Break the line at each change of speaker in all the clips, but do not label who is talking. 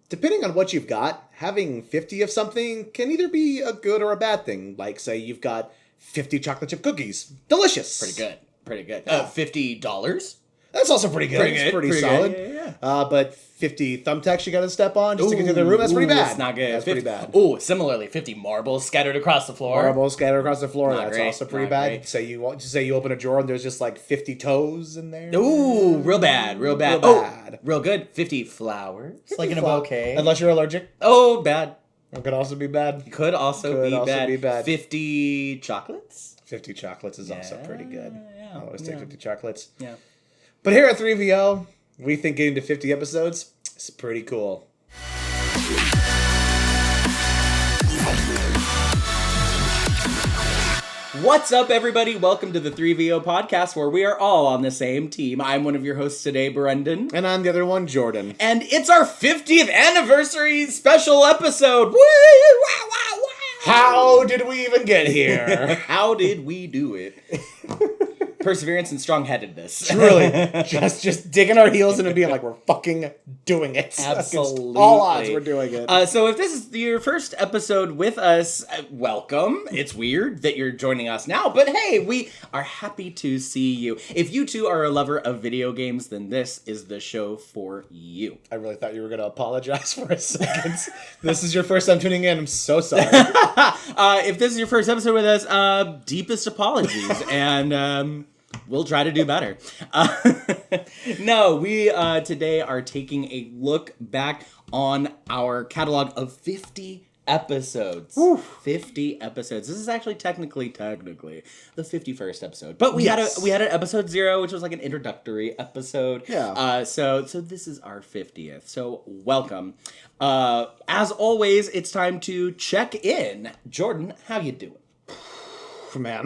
depending on what you've got, having 50 of something can either be a good or a bad thing. Like, say you've got 50 chocolate chip cookies. Delicious.
Pretty good.
Yeah.
$50?
That's also pretty good. It's pretty solid.
Yeah.
But 50 thumbtacks you got to step on just to get to the room, that's pretty bad.
That's not good.
That's pretty bad.
Ooh, similarly, 50 marbles scattered across the floor.
Marbles scattered across the floor,
Not
that's
great,
also pretty
not
bad.
great.
Say you open a drawer and there's just like 50 toes in there.
Ooh, real bad.
Real bad.
Real good. 50 flowers,
50
like in a bouquet.
Unless you're allergic.
Oh, bad.
It could also be bad.
Could also be bad. 50 chocolates?
50 chocolates is also pretty good.
Yeah,
I always take 50 chocolates.
Yeah.
But here at 3VO, we think getting to 50 episodes is pretty cool.
What's up, everybody? Welcome to the 3VO podcast, where we are all on the same team. I'm one of your hosts today, Brendan.
And I'm the other one, Jordan.
And it's our 50th anniversary special episode. Woo!
How did we even get here?
How did we do it? Perseverance and strong-headedness.
Truly. just digging our heels in and being like, we're fucking doing it.
Absolutely.
Against all odds, we're doing it.
So if this is your first episode with us, welcome. It's weird that you're joining us now, but hey, we are happy to see you. If you too are a lover of video games, then this is the show for you.
I really thought you were going to apologize for a second. This is your first time tuning in. I'm so sorry.
If this is your first episode with us, deepest apologies, and we'll try to do better. No, we today are taking a look back on our catalog of 50 episodes.
Oof.
50 episodes. This is actually technically the 51st episode. But we had an episode 0, which was like an introductory episode.
Yeah.
So this is our 50th. So welcome. As always, it's time to check in. Jordan, how you doing?
Man.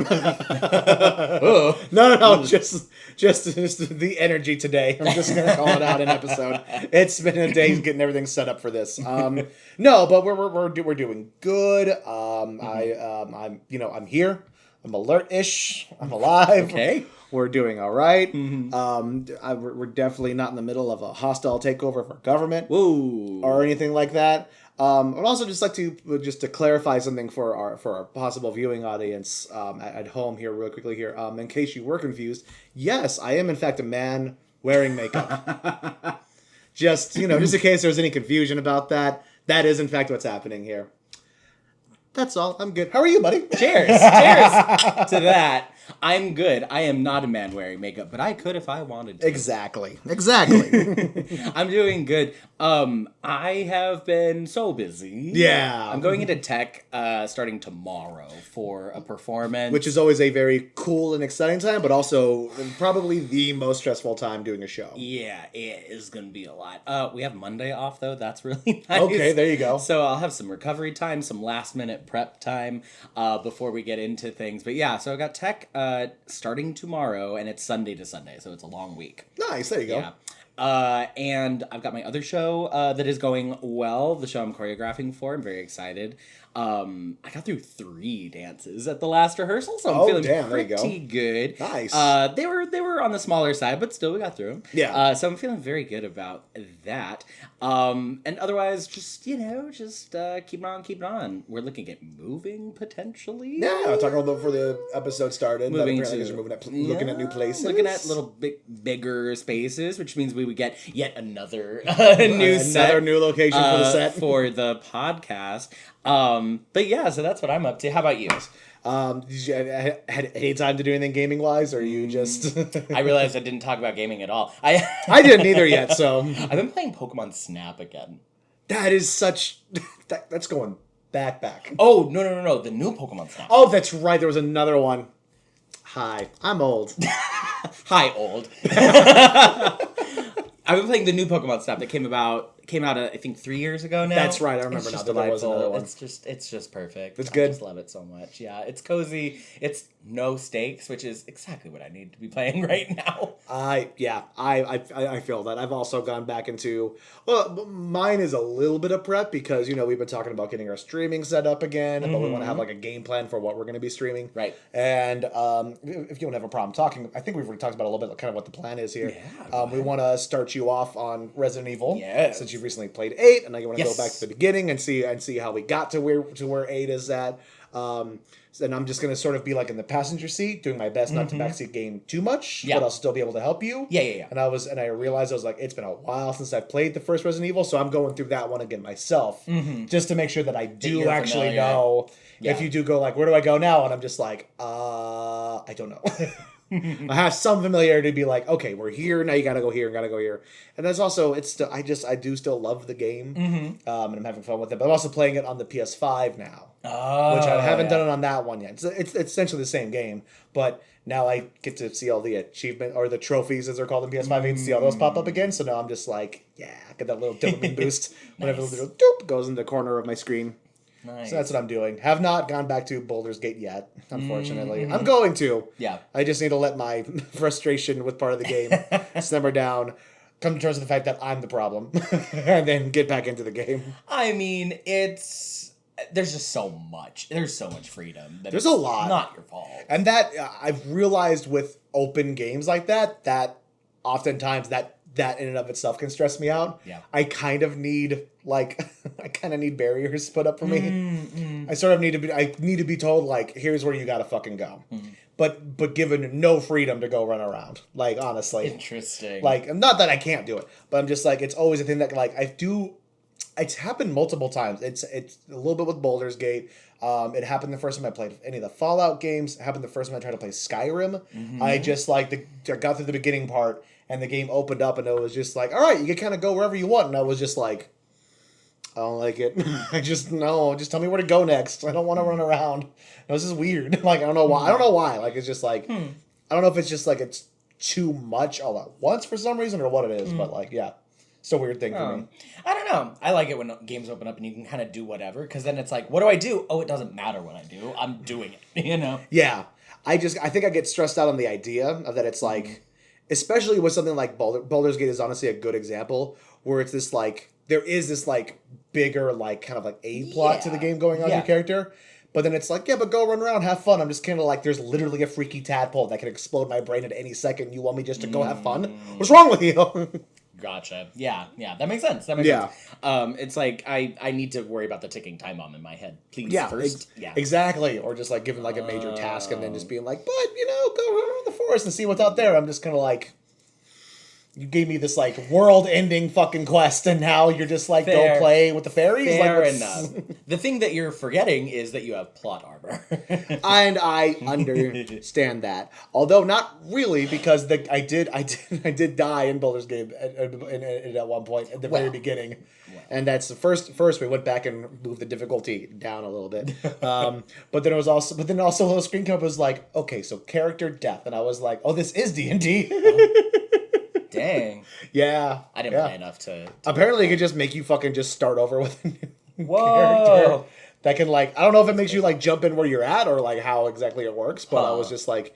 No, just the energy today. I'm just gonna call it out an episode. It's been a day getting everything set up for this. No, but we're doing good. I'm here. I'm alert-ish. I'm alive.
Okay.
We're doing all right.
Mm-hmm.
We're definitely not in the middle of a hostile takeover of our government.
Whoa.
Or anything like that. I'd also just like to clarify something for our possible viewing audience at home here, real quickly here. In case you were confused, yes, I am in fact a man wearing makeup. just in case there was any confusion about that, that is in fact what's happening here. That's all. I'm good. How are you, buddy?
Cheers. Cheers to that. I'm good. I am not a man wearing makeup, but I could if I wanted to.
Exactly.
I'm doing good. I have been so busy.
Yeah.
I'm going into tech starting tomorrow for a performance.
Which is always a very cool and exciting time, but also probably the most stressful time doing a show.
Yeah, it is going to be a lot. We have Monday off, though. That's really nice.
Okay, there you go.
So I'll have some recovery time, some last-minute prep time before we get into things. But yeah, so I got tech starting tomorrow, and it's Sunday to Sunday, so it's a long week.
Nice, there you go.
Yeah. And I've got my other show that is going well, the show I'm choreographing for. I'm very excited. I got through 3 dances at the last rehearsal, so I'm feeling pretty good.
Nice.
They were on the smaller side, but still we got through them.
Yeah.
So I'm feeling very good about that. And otherwise, just keeping on. We're looking at moving potentially.
Yeah, talking about before the episode started.
Moving
looking at new places.
Looking at little bigger spaces, which means we would get yet another
new location for the set.
For the podcast. But yeah, so that's what I'm up to. How about you?
Did you had any time to do anything gaming wise, or you just?
I realized I didn't talk about gaming at all. I
didn't either yet. So
I've been playing Pokemon Snap again.
That is such. That's going back.
Oh no! The new Pokemon Snap.
Oh, that's right. There was another one. Hi, I'm old.
Hi, old. I've been playing the new Pokemon Snap that came out I think 3 years ago now.
That's right, I remember now that there was another one.
It's just perfect.
It's good.
I just love it so much. Yeah, it's cozy. It's no stakes, which is exactly what I need to be playing right now.
I feel that. I've also gone back into, well, mine is a little bit of prep because, we've been talking about getting our streaming set up again, but we want to have like a game plan for what we're going to be streaming. Right. And if you don't have a problem talking, I think we've already talked about a little bit kind of what the plan is here.
Yeah.
We want to start you off on Resident Evil.
Yeah.
Since since you've recently played 8, and I want to
Yes.
go back to the beginning and see how we got to where 8 is at. And I'm just gonna sort of be like in the passenger seat, doing my best not to backseat game too much,
Yeah.
but I'll still be able to help you.
Yeah.
And I realized I was like, it's been a while since I've played the first Resident Evil, so I'm going through that one again myself, just to make sure that I do
you're
actually
familiar.
know.
Yeah.
If you do go like, where do I go now? And I'm just like, I don't know. I have some familiarity to be like, okay, we're here now. You gotta go here and gotta go here. And that's also it's still I do still love the game, and I'm having fun with it. But I'm also playing it on the PS5 now, which I haven't done it on that one yet. It's essentially the same game, but now I get to see all the achievement or the trophies as they're called in PS5. I get to see all those pop up again. So now I'm just like, yeah, I get that little dopamine boost whenever the little doop goes in the corner of my screen.
Nice.
So that's what I'm doing. Have not gone back to Baldur's Gate yet, unfortunately. I'm going to.
Yeah.
I just need to let my frustration with part of the game simmer down, come to terms with the fact that I'm the problem, and then get back into the game.
I mean, there's just so much. There's so much freedom.
There's a lot.
Not your fault.
And that, I've realized with open games like that oftentimes that in and of itself can stress me out.
Yeah.
I kind of need barriers put up for me. I sort of need to be told like, here's where you gotta fucking go. But given no freedom to go run around. Like, honestly.
Interesting.
Like, not that I can't do it, but I'm just like, it's always a thing that like it's happened multiple times. It's a little bit with Baldur's Gate. It happened the first time I played any of the Fallout games. It happened the first time I tried to play Skyrim. I just I got through the beginning part and the game opened up and it was just like, all right, you can kind of go wherever you want. And I was just like, I don't like it. Just tell me where to go next. I don't want to run around. This is weird. Like, I don't know why. Like, it's just like, I don't know if it's just like it's too much all at once for some reason or what it is. But like, yeah. It's a weird thing for me.
I don't know. I like it when games open up and you can kind of do whatever, because then it's like, what do I do? Oh, it doesn't matter what I do. I'm doing it, you know?
Yeah. I think I get stressed out on the idea of that it's like, especially with something like Baldur's Gate is honestly a good example, where it's this like, there is this like bigger like kind of like A plot to the game going on with your character. But then it's like, yeah, but go run around, have fun. I'm just kind of like, there's literally a freaky tadpole that can explode my brain at any second. You want me just to go have fun? What's wrong with you?
Gotcha. Yeah, that makes sense. Sense. It's like I need to worry about the ticking time bomb in my head. Please first.
Exactly. Or just like giving like a major task and then just being like, but go run around the forest and see what's out there. I'm just kind of like, you gave me this like world-ending fucking quest, and now you're just like, go play with the fairies.
Fair enough. The thing that you're forgetting is that you have plot armor,
and I understand that, although not really, because I did die in Baldur's Gate at one point at the very beginning, and that's the first we went back and moved the difficulty down a little bit, but then also a little screen cap was like, okay, so character death, and I was like, oh, this is D&D.
Dang.
Yeah.
I didn't play enough to
apparently it could just make you fucking just start over with a new character. That can like, I don't know if it makes you like jump in where you're at or like how exactly it works, but I was just like,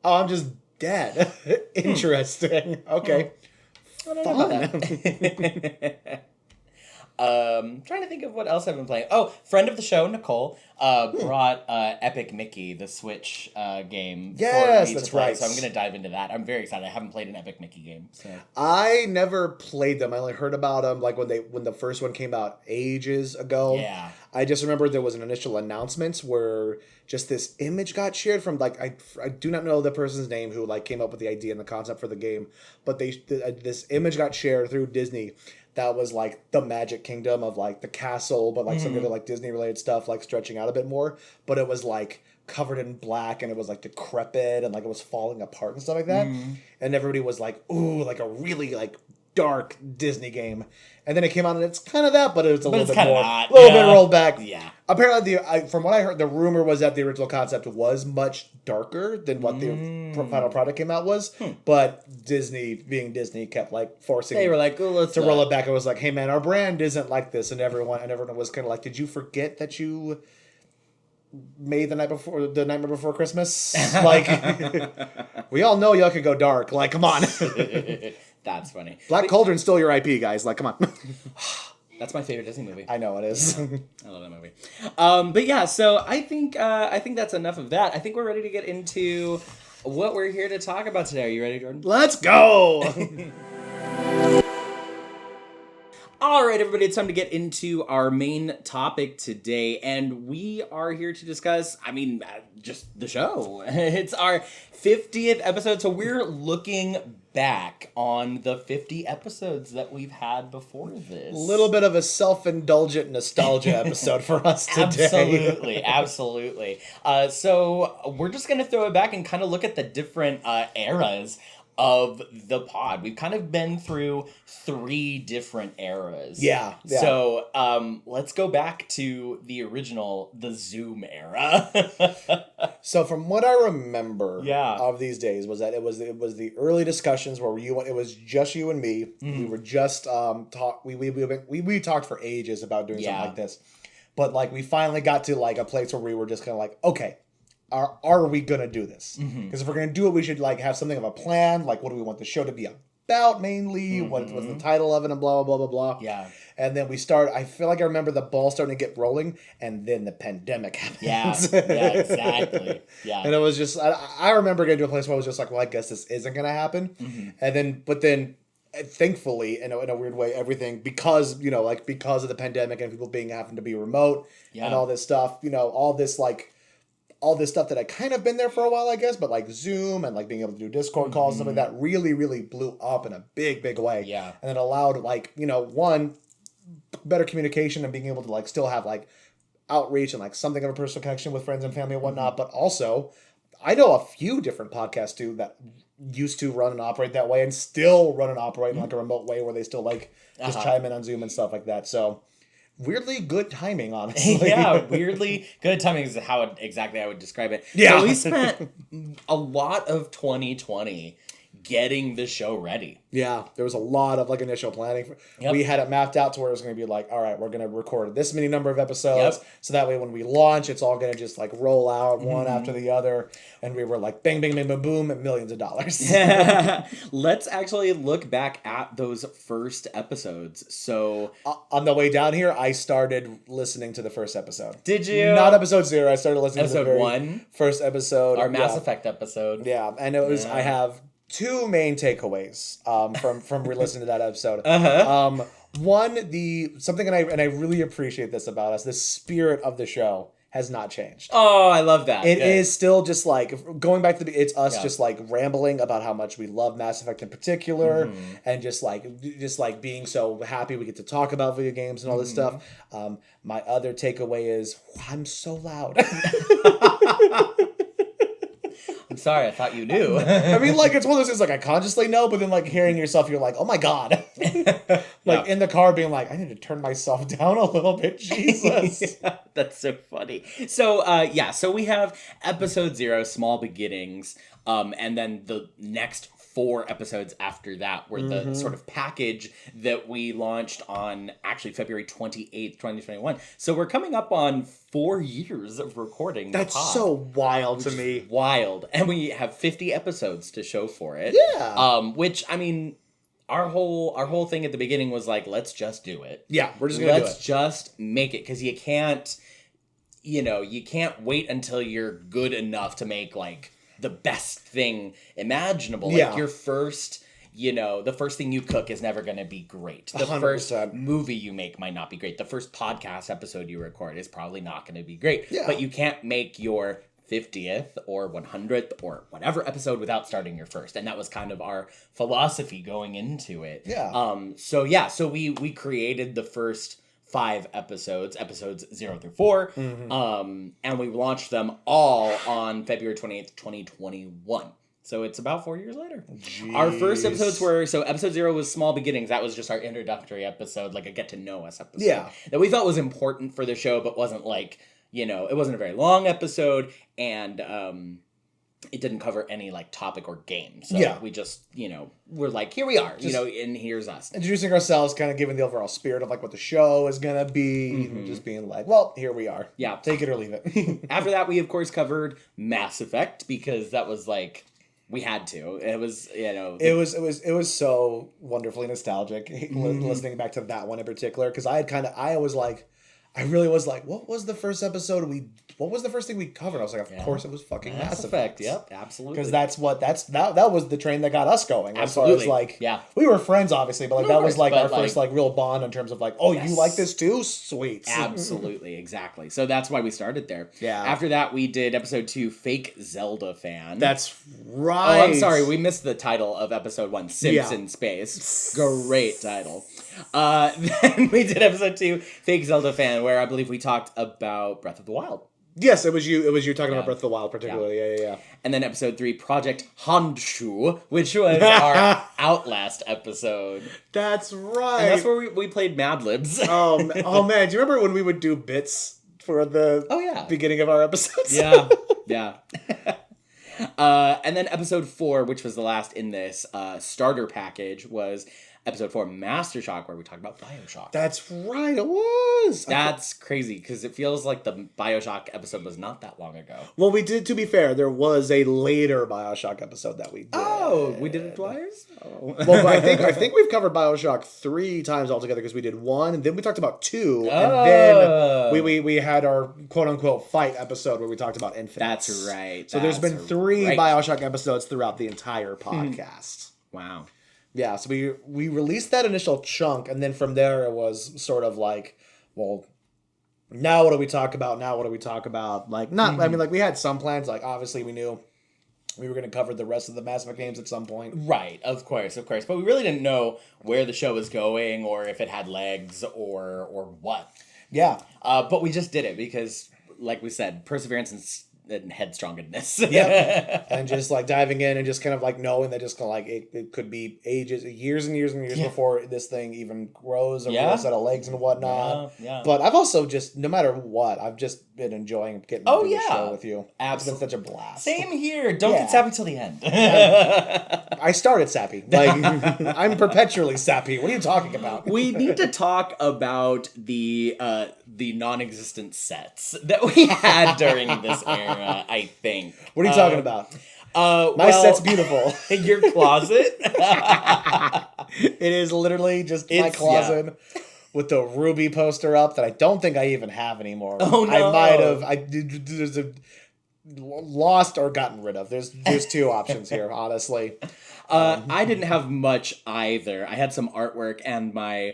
oh, I'm just dead. Interesting. Okay.
I don't know about that. Trying to think of what else I've been playing. Oh, friend of the show, Nicole, brought Epic Mickey, the Switch game.
Yes,
for me
that's
to play,
right.
So I'm going to dive into that. I'm very excited. I haven't played an Epic Mickey game. So.
I never played them. I only heard about them like when the first one came out ages ago.
Yeah.
I just remember there was an initial announcement where just this image got shared from like I do not know the person's name who like came up with the idea and the concept for the game, but this image got shared through Disney. That was like the Magic Kingdom of like the castle, but like some other like Disney related stuff, like stretching out a bit more. But it was like covered in black and it was like decrepit and like it was falling apart and stuff like that. And everybody was like, ooh, like a really like dark Disney game. And then it came out and it's kind of that, but it's a little bit more, a little bit rolled back.
Yeah.
Apparently, from what I heard, the rumor was that the original concept was much darker than what the final product came out was. But Disney, being Disney, kept like forcing.
They were like, "Oh, let's
roll it back." It was like, "Hey, man, our brand isn't like this," and everyone was kind of like, "Did you forget that you made the Nightmare Before Christmas?" Like, we all know y'all could go dark. Like, come on.
That's funny.
Black Cauldron's still your IP, guys. Like, come on.
That's my favorite Disney movie.
I know it is.
I love that movie. But yeah, so I think that's enough of that. I think we're ready to get into what we're here to talk about today. Are you ready, Jordan?
Let's go.
All right, everybody, it's time to get into our main topic today, and we are here to discuss, just the show. It's our 50th episode, so we're looking back on the 50 episodes that we've had before this.
A little bit of a self-indulgent nostalgia episode for us today.
Absolutely. So we're just going to throw it back and kind of look at the different eras of the pod. We've kind of been through 3 different eras.
Yeah.
So let's go back to the original, the Zoom era.
So from what I remember
Yeah.
of these days was that it was the early discussions where it was just you and me. We were just we talked for ages about doing something like this. But like we finally got to like a place where we were just kind of like, okay, are we gonna do this? Because if we're gonna do it, we should like have something of a plan. Like, what do we want the show to be about mainly? What's the title of it, and blah blah blah blah blah.
Yeah.
And then we start. I feel like I remember the ball starting to get rolling, and then the pandemic happened.
Yeah, exactly. Yeah.
And it was just I remember getting to a place where I was just like, well, I guess this isn't gonna happen. And then thankfully, in a weird way, everything because of the pandemic and people having to be remote and all this stuff, all this stuff that had kind of been there for a while, I guess, but like Zoom and like being able to do Discord calls and stuff like that really, really blew up in a big, big way.
Yeah.
And it allowed one, better communication and being able to like still have like outreach and like something of a personal connection with friends and family and whatnot. But also, I know a few different podcasts too that used to run and operate that way and still run and operate in like a remote way where they still like just chime in on Zoom and stuff like that. So weirdly good timing, honestly.
Yeah, weirdly good timing is how exactly I would describe it.
Yeah.
So we spent a lot of 2020 getting the show ready.
Yeah, there was a lot of like initial planning.
Yep.
We had it mapped out to where it was going to be like, all right, we're going to record this many number of episodes. So that way when we launch, it's all going to just like roll out one after the other. And we were like, bang, bang, bang, boom, boom, and millions of dollars.
Let's actually look back at those first episodes. So
On the way down here, I started listening to the first episode.
Did you?
Not episode 0. I started listening to the
Episode
very
1?
first episode.
Our Mass Effect episode.
Yeah, and it was, I have 2 main takeaways from re-listening to that episode. One, something, and I really appreciate this about us, the spirit of the show has not changed.
Oh, I love that.
It is still just like going back to it's us just like rambling about how much we love Mass Effect in particular, and just like being so happy we get to talk about video games and all this stuff. My other takeaway is I'm so loud.
I'm sorry, I thought you knew.
I mean, like, it's one of those things, like, I consciously know, but then, like, hearing yourself, you're like, oh my God. In the car being like, I need to turn myself down a little bit, Jesus.
Yeah, that's so funny. So, so we have episode 0, Small Beginnings, and then the next 4 episodes after that were the sort of package that we launched on actually February 28th, 2021. So we're coming up on 4 years of recording.
That's so wild to me.
Wild. And we have 50 episodes to show for it.
Yeah.
Which, I mean, our whole thing at the beginning was like, let's just do it.
Yeah, we're just going to do it.
Let's just make it, because you can't wait until you're good enough to make, like, the best thing imaginable.
Yeah.
Like, your first, the first thing you cook is never going to be great. The
100%.
first movie you make might not be great. The first podcast episode you record is probably not going to be great.
Yeah.
But you can't make your 50th or 100th or whatever episode without starting your first. And that was kind of our philosophy going into it.
Yeah.
So we created the first 5 episodes 0 through 4, and we launched them all on February 28th, 2021. So it's about 4 years later.
Jeez.
Our first episodes were, so episode 0 was Small Beginnings. That was just our introductory episode, like a get to know us episode.
Yeah.
That we felt was important for the show, but wasn't like, it wasn't a very long episode, and it didn't cover any like topic or game. So we just, we're like, here we are, and here's us.
Introducing ourselves, kind of giving the overall spirit of like what the show is going to be, just being like, well, here we are.
Yeah.
Take it or leave it.
After that, we of course covered Mass Effect, because that was like, we had to. It was,
It was so wonderfully nostalgic listening back to that one in particular, because I was like, I really was like, what was the first thing we covered? I was like, of course it was fucking Mass Effect.
Yep, absolutely.
Because that was the train that got us going.
Absolutely.
As far as like,
yeah.
we were friends obviously, but like that was like our
like,
first like real bond in terms of like, oh,
yes.
you like this too? Sweet.
Absolutely, exactly. So that's why we started there.
Yeah.
After that, we did episode 2, Fake Zelda Fan.
That's right.
Oh, I'm sorry, we missed the title of episode 1, Simps in Space. Great title. Then we did episode 2, Fake Zelda Fan, where I believe we talked about Breath of the Wild.
Yes, it was you talking about Breath of the Wild particularly. Yeah.
And then episode 3, Project Honshu, which was our Outlast episode.
That's right.
And that's where we played Mad Libs.
Oh man, do you remember when we would do bits for the beginning of our episodes?
Yeah. And then episode 4, which was the last in this starter package, was episode 4, Master Shock, where we talked about Bioshock.
That's right, it was.
That's crazy, because it feels like the Bioshock episode was not that long ago.
Well, we did, to be fair, there was a later Bioshock episode that we did.
Oh, we did it twice? Oh.
Well, I think we've covered Bioshock 3 times altogether, because we did 1, and then we talked about 2, and then we had our quote-unquote fight episode where we talked about Infinite.
That's right.
So there's been 3 Bioshock episodes throughout the entire podcast.
Wow.
Yeah, so we released that initial chunk, and then from there it was sort of like, well, now what do we talk about? Like, not, I mean, like, we had some plans, like, obviously we knew we were going to cover the rest of the Mass Effect games at some point.
Right, of course. But we really didn't know where the show was going, or if it had legs, or what.
Yeah.
But we just did it, because, like we said, perseverance and headstrongness.
Yep. And just like diving in and just kind of like knowing that just kind of like it could be years and years before this thing even grows a real set of legs and whatnot.
Yeah.
But I've also just, no matter what, I've just been enjoying getting to do the show with you.
Absolutely.
It's been such a blast.
Same here. Don't get sappy till the end.
I started sappy. Like, I'm perpetually sappy. What are you talking about?
We need to talk about the non-existent sets that we had during this era. I think.
What are you talking about? My set's beautiful.
Your closet?
It is literally just my closet with the Ruby poster up that I don't think I even have anymore.
Oh no!
There's a lost or gotten rid of. There's 2 options here, honestly.
I didn't have much either. I had some artwork and my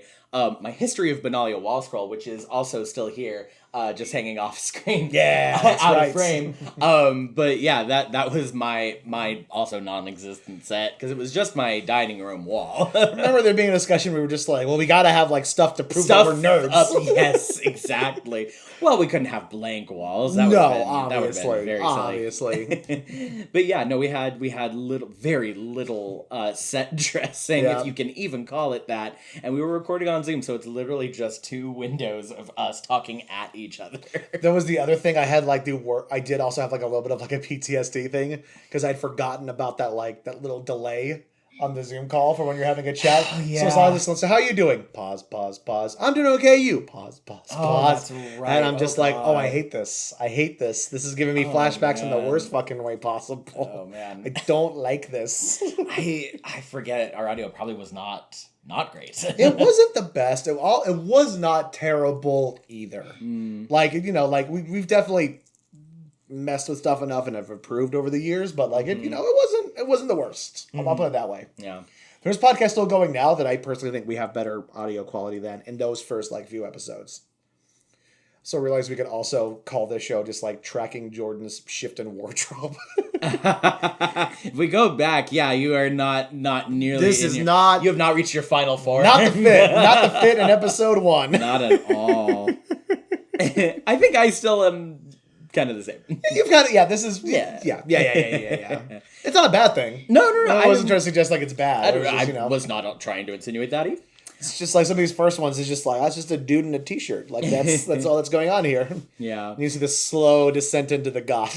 history of Benalia wall scroll, which is also still here. Just hanging off screen, out of frame. But yeah, that was my also non-existent set, because it was just my dining room wall.
Remember there being a discussion, we were just like, well, we gotta have like stuff to prove that we're nerds.
Yes, exactly. Well, we couldn't have blank walls. That would have been very silly. But yeah, no, we had very little set dressing, if you can even call it that. And we were recording on Zoom, so it's literally just 2 windows of us talking at each other.
That was the other thing I had, like, I did also have like a little bit of like a PTSD thing, because I'd forgotten about that little delay on the Zoom call for when you're having a chat. Oh, yeah. So I was just, so how are you doing? Pause. I'm doing okay. You pause.
That's right.
And I'm just I hate this. This is giving me flashbacks in the worst fucking way possible.
Oh man,
I don't like this.
I forget it. Our audio probably was not great.
It wasn't the best. It was not terrible either. Like, you know, like we've definitely messed with stuff enough and have improved over the years, but like it wasn't the worst. I'll put it that way.
Yeah.
There's podcasts still going now that I personally think we have better audio quality than in those first like few episodes. So I realized we could also call this show just like tracking Jordan's shift in wardrobe.
If we go back, you are not nearly.
You
have not reached your final form.
Not the fit in episode 1.
Not at all. I think I still am kind of the same.
You've got it. Yeah, this is. Yeah. It's not a bad thing.
No.
I wasn't trying to suggest like it's bad.
I was not trying to insinuate that either.
It's just like some of these first ones is just like, that's just a dude in a t-shirt. Like that's all that's going on here.
Yeah.
And you see the slow descent into the goth.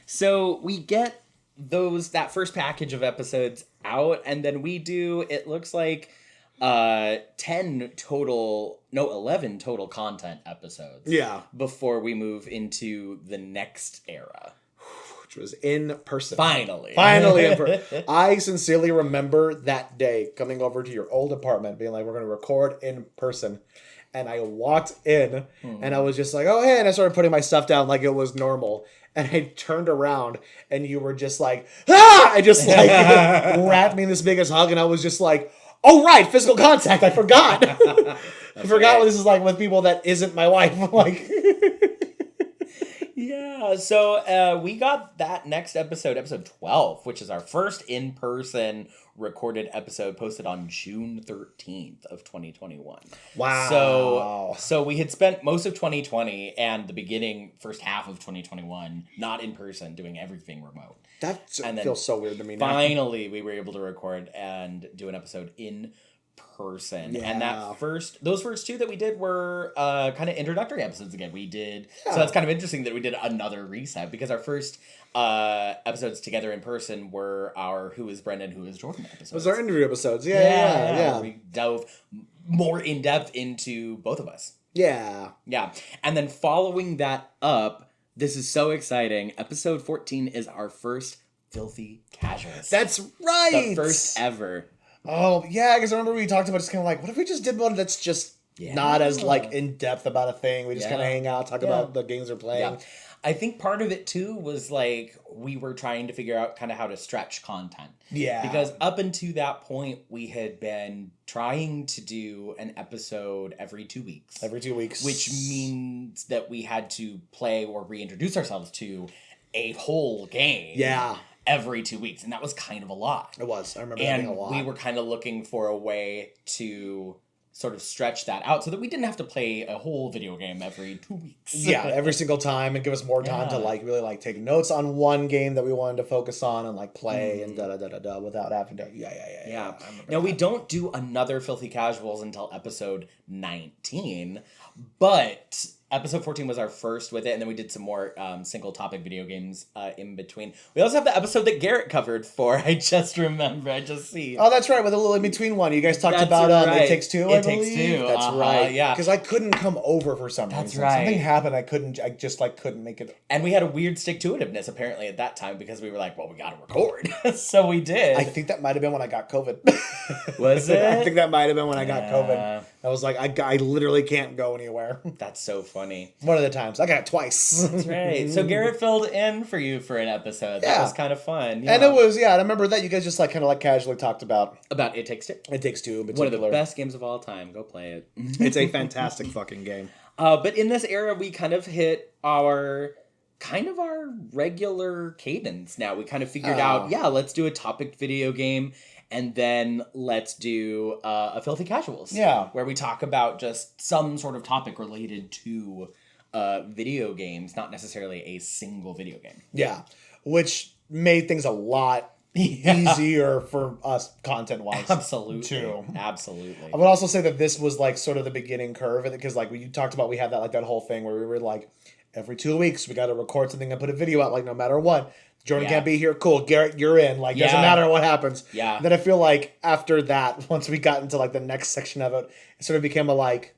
So we get that first package of episodes out, and then we do, it looks like 11 total content episodes.
Yeah.
Before we move into the next era.
which was in person.
Finally
in person. I sincerely remember that day coming over to your old apartment, being like, we're going to record in person. And I walked in, and I was just like, oh, hey, and I started putting my stuff down like it was normal. And I turned around, and you were just like, ah! I just like wrapped me in this biggest hug, and I was just like, oh, right, physical contact. I forgot. I forgot what this is like with people that isn't my wife. Like,
yeah, so we got that next episode 12, which is our first in-person recorded episode, posted on June 13th of 2021.
Wow.
So we had spent most of 2020 and the first half of 2021 not in person, doing everything remote.
That
then
feels so weird to me now.
Finally, we were able to record and do an episode in person.
Yeah.
And those first two that we did were kind of introductory episodes again. So that's kind of interesting that we did another reset, because our first episodes together in person were our Who is Brendan, Who is Jordan episodes.
Those are interview episodes. Yeah.
We dove more in depth into both of us.
Yeah.
Yeah. And then following that up, this is so exciting. Episode 14 is our first Filthy Casuals.
That's right.
The first ever.
Oh, yeah, because I remember we talked about just kind of like, what if we just did one that's just not as like in depth about a thing? We just kind of hang out, talk about the games we're playing.
Yeah. I think part of it too was like we were trying to figure out kind of how to stretch content.
Yeah.
Because up until that point, we had been trying to do an episode every 2 weeks.
Every 2 weeks.
Which means that we had to play or reintroduce ourselves to a whole game.
Yeah.
Every 2 weeks. And that was kind of a lot.
It was. I remember that being a lot.
And we were kind of looking for a way to sort of stretch that out so that we didn't have to play a whole video game every 2 weeks.
Yeah, every single time, and give us more time to like really like take notes on one game that we wanted to focus on and like play and da without having to
Yeah. Now we don't do another Filthy Casuals until episode 19, but episode 14 was our first with it, and then we did some more single topic video games in between. We also have the episode that Garrett covered for I just see.
Oh, that's right, with a little in between one. You guys talked about It Takes Two, I believe.
Takes Two.
That's right.
Yeah.
Because I couldn't come over for some reason.
That's right.
Something happened. I just couldn't make it.
And we had a weird stick-to-itiveness apparently at that time, because we were like, well, we got to record. So we did.
I think that might have been when I got COVID.
Was it?
I think that might have been when I got COVID. I was like, I literally can't go anywhere.
That's so funny.
One of the times. I got it twice.
That's right. So Garrett filled in for you for an episode. That was kind of fun.
And it was, I remember that you guys just like kind of like casually talked about
It Takes Two.
It Takes Two in particular.
One of the best games of all time. Go play it.
It's a fantastic fucking game.
But in this era, we kind of hit our regular cadence now. We kind of figured out, let's do a topic video game, and then let's do a Filthy Casuals.
Yeah.
Where we talk about just some sort of topic related to video games, not necessarily a single video game.
Yeah. Which made things a lot easier for us content-wise.
Absolutely.
Too.
Absolutely.
I would also say that this was like sort of the beginning curve, because like you talked about, we had that like that whole thing where we were like, every 2 weeks we got to record something and put a video out, like no matter what. Jordan can't be here. Cool. Garrett, you're in. Like, doesn't matter what happens.
Yeah.
Then I feel like after that, once we got into like the next section of it, it sort of became a like,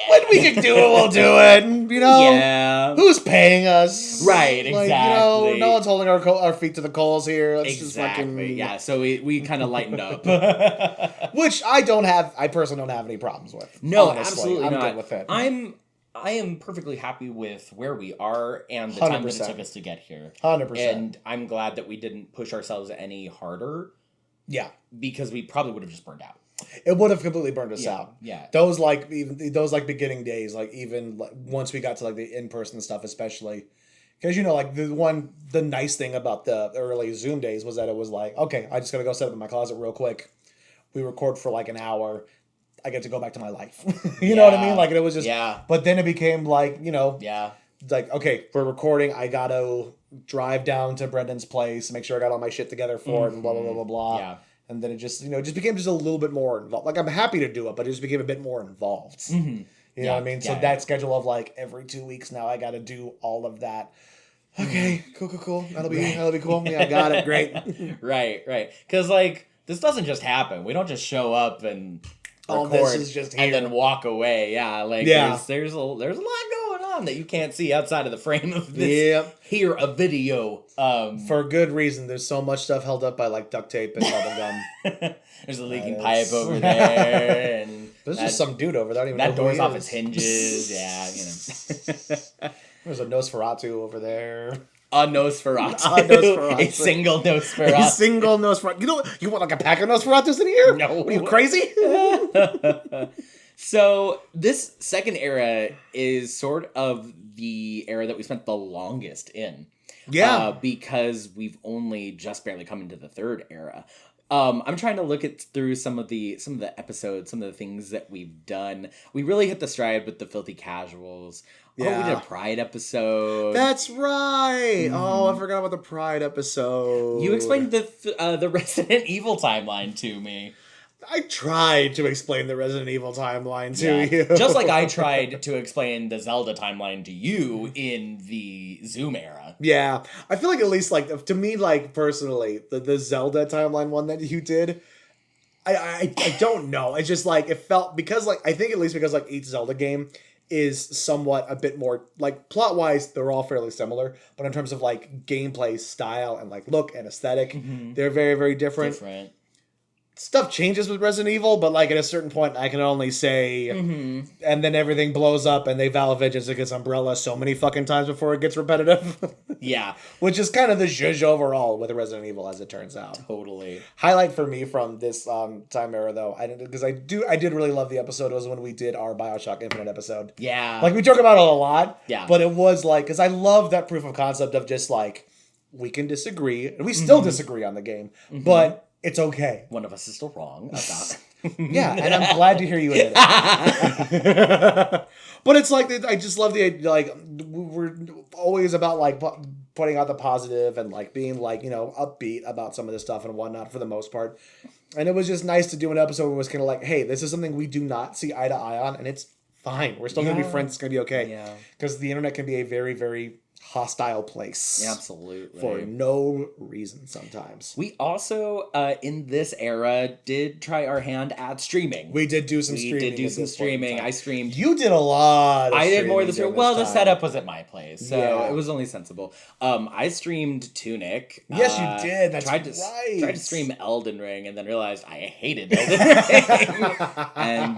when we can do it, we'll do it. And, who's paying us?
Right,
like,
exactly.
No one's holding our feet to the coals here. Let's
exactly.
Just fucking...
Yeah, so we kind of lightened up.
Which I personally don't have any problems with.
No,
honestly.
absolutely
I'm
not.
good with it.
I am perfectly happy with where we are and the time that it took us to get here.
100%.
And I'm glad that we didn't push ourselves any harder.
Yeah.
Because we probably would have just burned out.
It would have completely burned us out.
Yeah.
Those beginning days, like even like once we got to like the in-person stuff, especially because like the nice thing about the early Zoom days was that it was like, okay, I just gotta go set up in my closet real quick. We record for like an hour. I get to go back to my life. You know what I mean? Like it was just But then it became like, like, okay, we're recording. I gotta drive down to Brendan's place, make sure I got all my shit together for it, and blah blah blah blah blah.
Yeah.
And then it just, just became just a little bit more involved. Like, I'm happy to do it, but it just became a bit more involved.
Mm-hmm.
You know what I mean? So that schedule of, like, every 2 weeks now, I got to do all of that. Okay, cool. That'll be cool. Yeah, I got it. Great.
Right. Because, like, this doesn't just happen. We don't just show up and record
this is just here.
and then walk away. Yeah, like, there's a lot going on. on that you can't see outside of the frame of this.
Yep.
Here, a video.
For good reason. There's so much stuff held up by like duct tape and bubble gum.
There's a leaking pipe over there, and
there's just some dude over there. I don't even know
that
who
door's
he
off
is.
its hinges. Yeah,
There's a Nosferatu over there.
A Nosferatu.
Nosferatu.
A single Nosferatu.
A single Nosferatu. You want like a pack of Nosferatus in here?
No.
Are you crazy?
So this second era is sort of the era that we spent the longest in.
Yeah.
Because we've only just barely come into the third era. I'm trying to look through some of the episodes, some of the things that we've done. We really hit the stride with the Filthy Casuals.
Yeah.
Oh, we did a Pride episode.
That's right. Oh, I forgot about the Pride episode.
You explained the Resident Evil timeline to me.
I tried to explain the Resident Evil timeline to you.
Just like I tried to explain the Zelda timeline to you in the Zoom era.
Yeah. I feel like at least like to me, like personally, the Zelda timeline one that you did, I don't know. It's just like it felt because like I think at least because like each Zelda game is somewhat a bit more like plot wise they're all fairly similar, but in terms of like gameplay style and like look and aesthetic, they're very, very different. Stuff changes with Resident Evil, but like at a certain point I can only say and then everything blows up and they vow vengeance against Umbrella so many fucking times before it gets repetitive.
Yeah.
Which is kind of the zhuzh overall with Resident Evil as it turns out.
Totally.
Highlight for me from this time era though, I did really love the episode was when we did our Bioshock Infinite episode.
Yeah.
Like we talk about it a lot.
Yeah.
But it was like, because I love that proof of concept of just like, we can disagree, and we still disagree on the game, but it's okay.
One of us is still wrong about
Yeah, and I'm glad to hear you admit it. But it's like, I just love the, like, we're always about, like, putting out the positive and, like, being, like, you know, upbeat about some of this stuff and whatnot for the most part. And it was just nice to do an episode where it was kind of like, hey, this is something we do not see eye to eye on, and it's fine. We're still going to be friends. It's going to be okay.
Yeah.
Because the internet can be a very, very hostile place.
Absolutely.
For no reason sometimes.
We also, in this era, did try our hand at streaming.
We did do some streaming.
I streamed.
You did a lot of
I did more of the
streaming.
Well, the setup was at my place, so
Yeah.
it was only sensible. I streamed Tunic.
Yes, you did. That's
tried
right.
Tried to stream Elden Ring and then realized I hated Elden Ring. And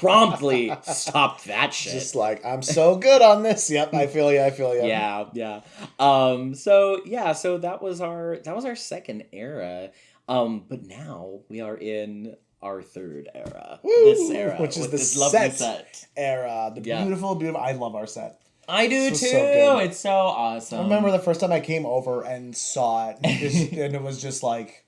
promptly stopped that shit.
Just like, I'm so good on this. Yep, I feel you.
Yeah. So that was our second era. But now we are in our third era.
Woo!
This era.
Which is
with
the
this lovely set
era. The beautiful, I love our set.
I do
This
too.
was so good.
It's so awesome.
I remember the first time I came over and saw it, and it was just like,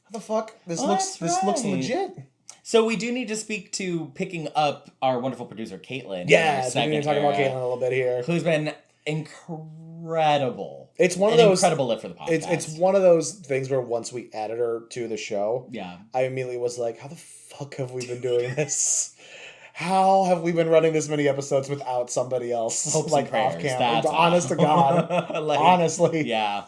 how the fuck? This looks legit.
So we do need to speak to picking up our wonderful producer, Caitlin.
Yeah, we're going to talk about Caitlin a little bit here.
Who's been incredible.
It's one of those
incredible lift for the podcast.
It's one of those things where once we added her to the show, I immediately was like, how the fuck have we been doing this? How have we been running this many episodes without somebody else?
Hopes
like
and prayers.
off camera.
That's
Honest to God. Honestly.
Yeah.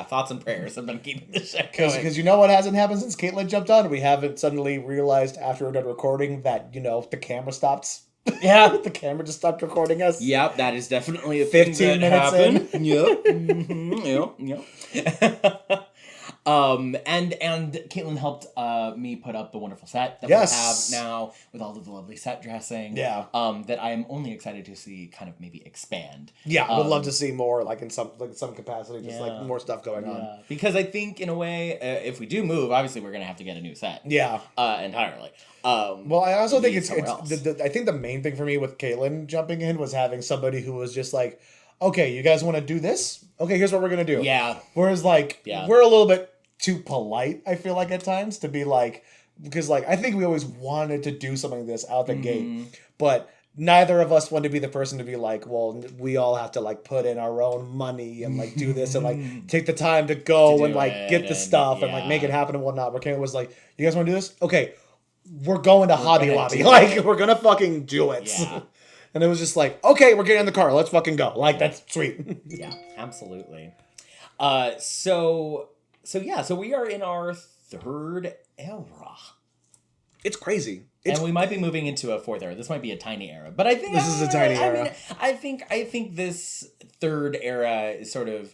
Thoughts and prayers have been keeping the show going.
Because you know what hasn't happened since Caitlin jumped on? We haven't suddenly realized after we're done recording that, you know, the camera stops. Yeah, the camera just stopped recording us.
Yep, that is definitely a
15 minutes
happened. Yep. Yep. And Caitlin helped me put up the wonderful set that we have now with all of the lovely set dressing.
Yeah.
That I am only excited to see kind of maybe expand.
Yeah, I would love to see more, like in some capacity, just like more stuff going on.
Because I think in a way, if we do move, obviously we're gonna have to get a new set.
Yeah.
Entirely.
Well, I also think it's I think the main thing for me with Caitlin jumping in was having somebody who was just like, okay, you guys want to do this? Okay, here's what we're gonna do.
Yeah.
Whereas like we're a little bit too polite, I feel like at times, to be like, because like I think we always wanted to do something like this out the gate, but neither of us wanted to be the person to be like, well, we all have to like put in our own money and like do this and like take the time to go and like get the stuff and like make it happen and whatnot. But Caitlin was like, you guys want to do this? Okay, we're going to Hobby Lobby. Like, we're gonna fucking do it.
Yeah.
And it was just like, okay, we're getting in the car. Let's fucking go. Like, that's sweet.
Yeah, absolutely. So we are in our third era.
It's crazy.
And we might be moving into a fourth era. This might be a tiny era, but I think
this is a tiny era.
Mean, I think this third era is sort of.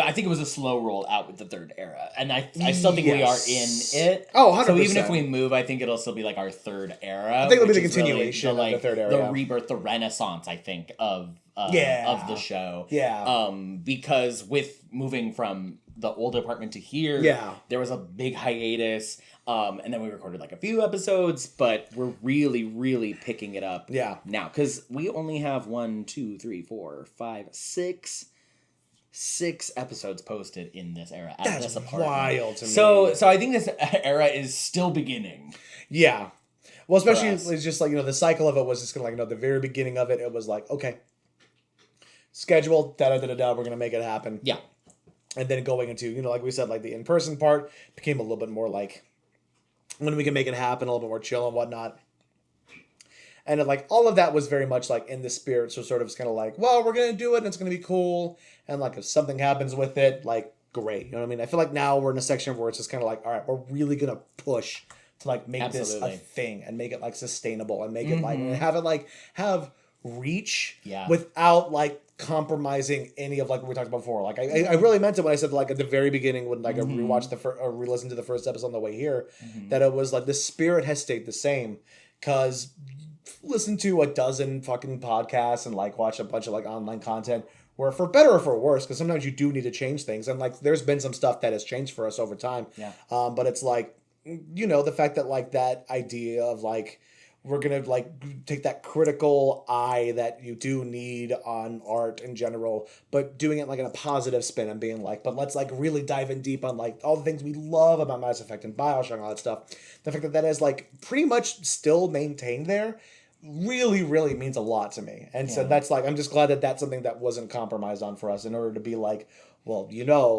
I think it was a slow roll out with the third era, and I still think we are in it.
Oh, 100%.
So even if we move, I think it'll still be like our third era.
I think it'll be the continuation really of the third era,
the rebirth, the renaissance. I think of the show.
Yeah.
Because with moving from the old apartment to here, there was a big hiatus. And then we recorded like a few episodes, but we're really, really picking it up now. Because we only have 6 episodes posted in this era.
That's
this apartment.
Wild to me.
So I think this era is still beginning.
Yeah. Well, especially it's just like, the cycle of it was just kind of like, the very beginning of it, it was like, okay, schedule, da-da-da-da-da, we're going to make it happen.
Yeah.
And then going into, like we said, like the in-person part became a little bit more like, when we can make it happen, a little bit more chill and whatnot. And like all of that was very much like in the spirit. So sort of it's kind of like, well, we're going to do it and it's going to be cool. And like if something happens with it, like great. You know what I mean? I feel like now we're in a section where it's just kind of like, all right, we're really going to push to like make this a thing and make it like sustainable and make it like, and have it like have reach without like compromising any of like what we talked about before. Like I really meant it when I said like at the very beginning when like I rewatched or re-listened to the first episode on the way here, that it was like the spirit has stayed the same. Because listen to a dozen fucking podcasts and like watch a bunch of like online content where for better or for worse, because sometimes you do need to change things, and like there's been some stuff that has changed for us over time. But it's like, the fact that like that idea of like we're gonna like take that critical eye that you do need on art in general, but doing it like in a positive spin and being like, but let's like really dive in deep on like all the things we love about Mass Effect and Bioshock and all that stuff. The fact that that is like pretty much still maintained there really, really means a lot to me. And so that's like, I'm just glad that that's something that wasn't compromised on for us in order to be like, well,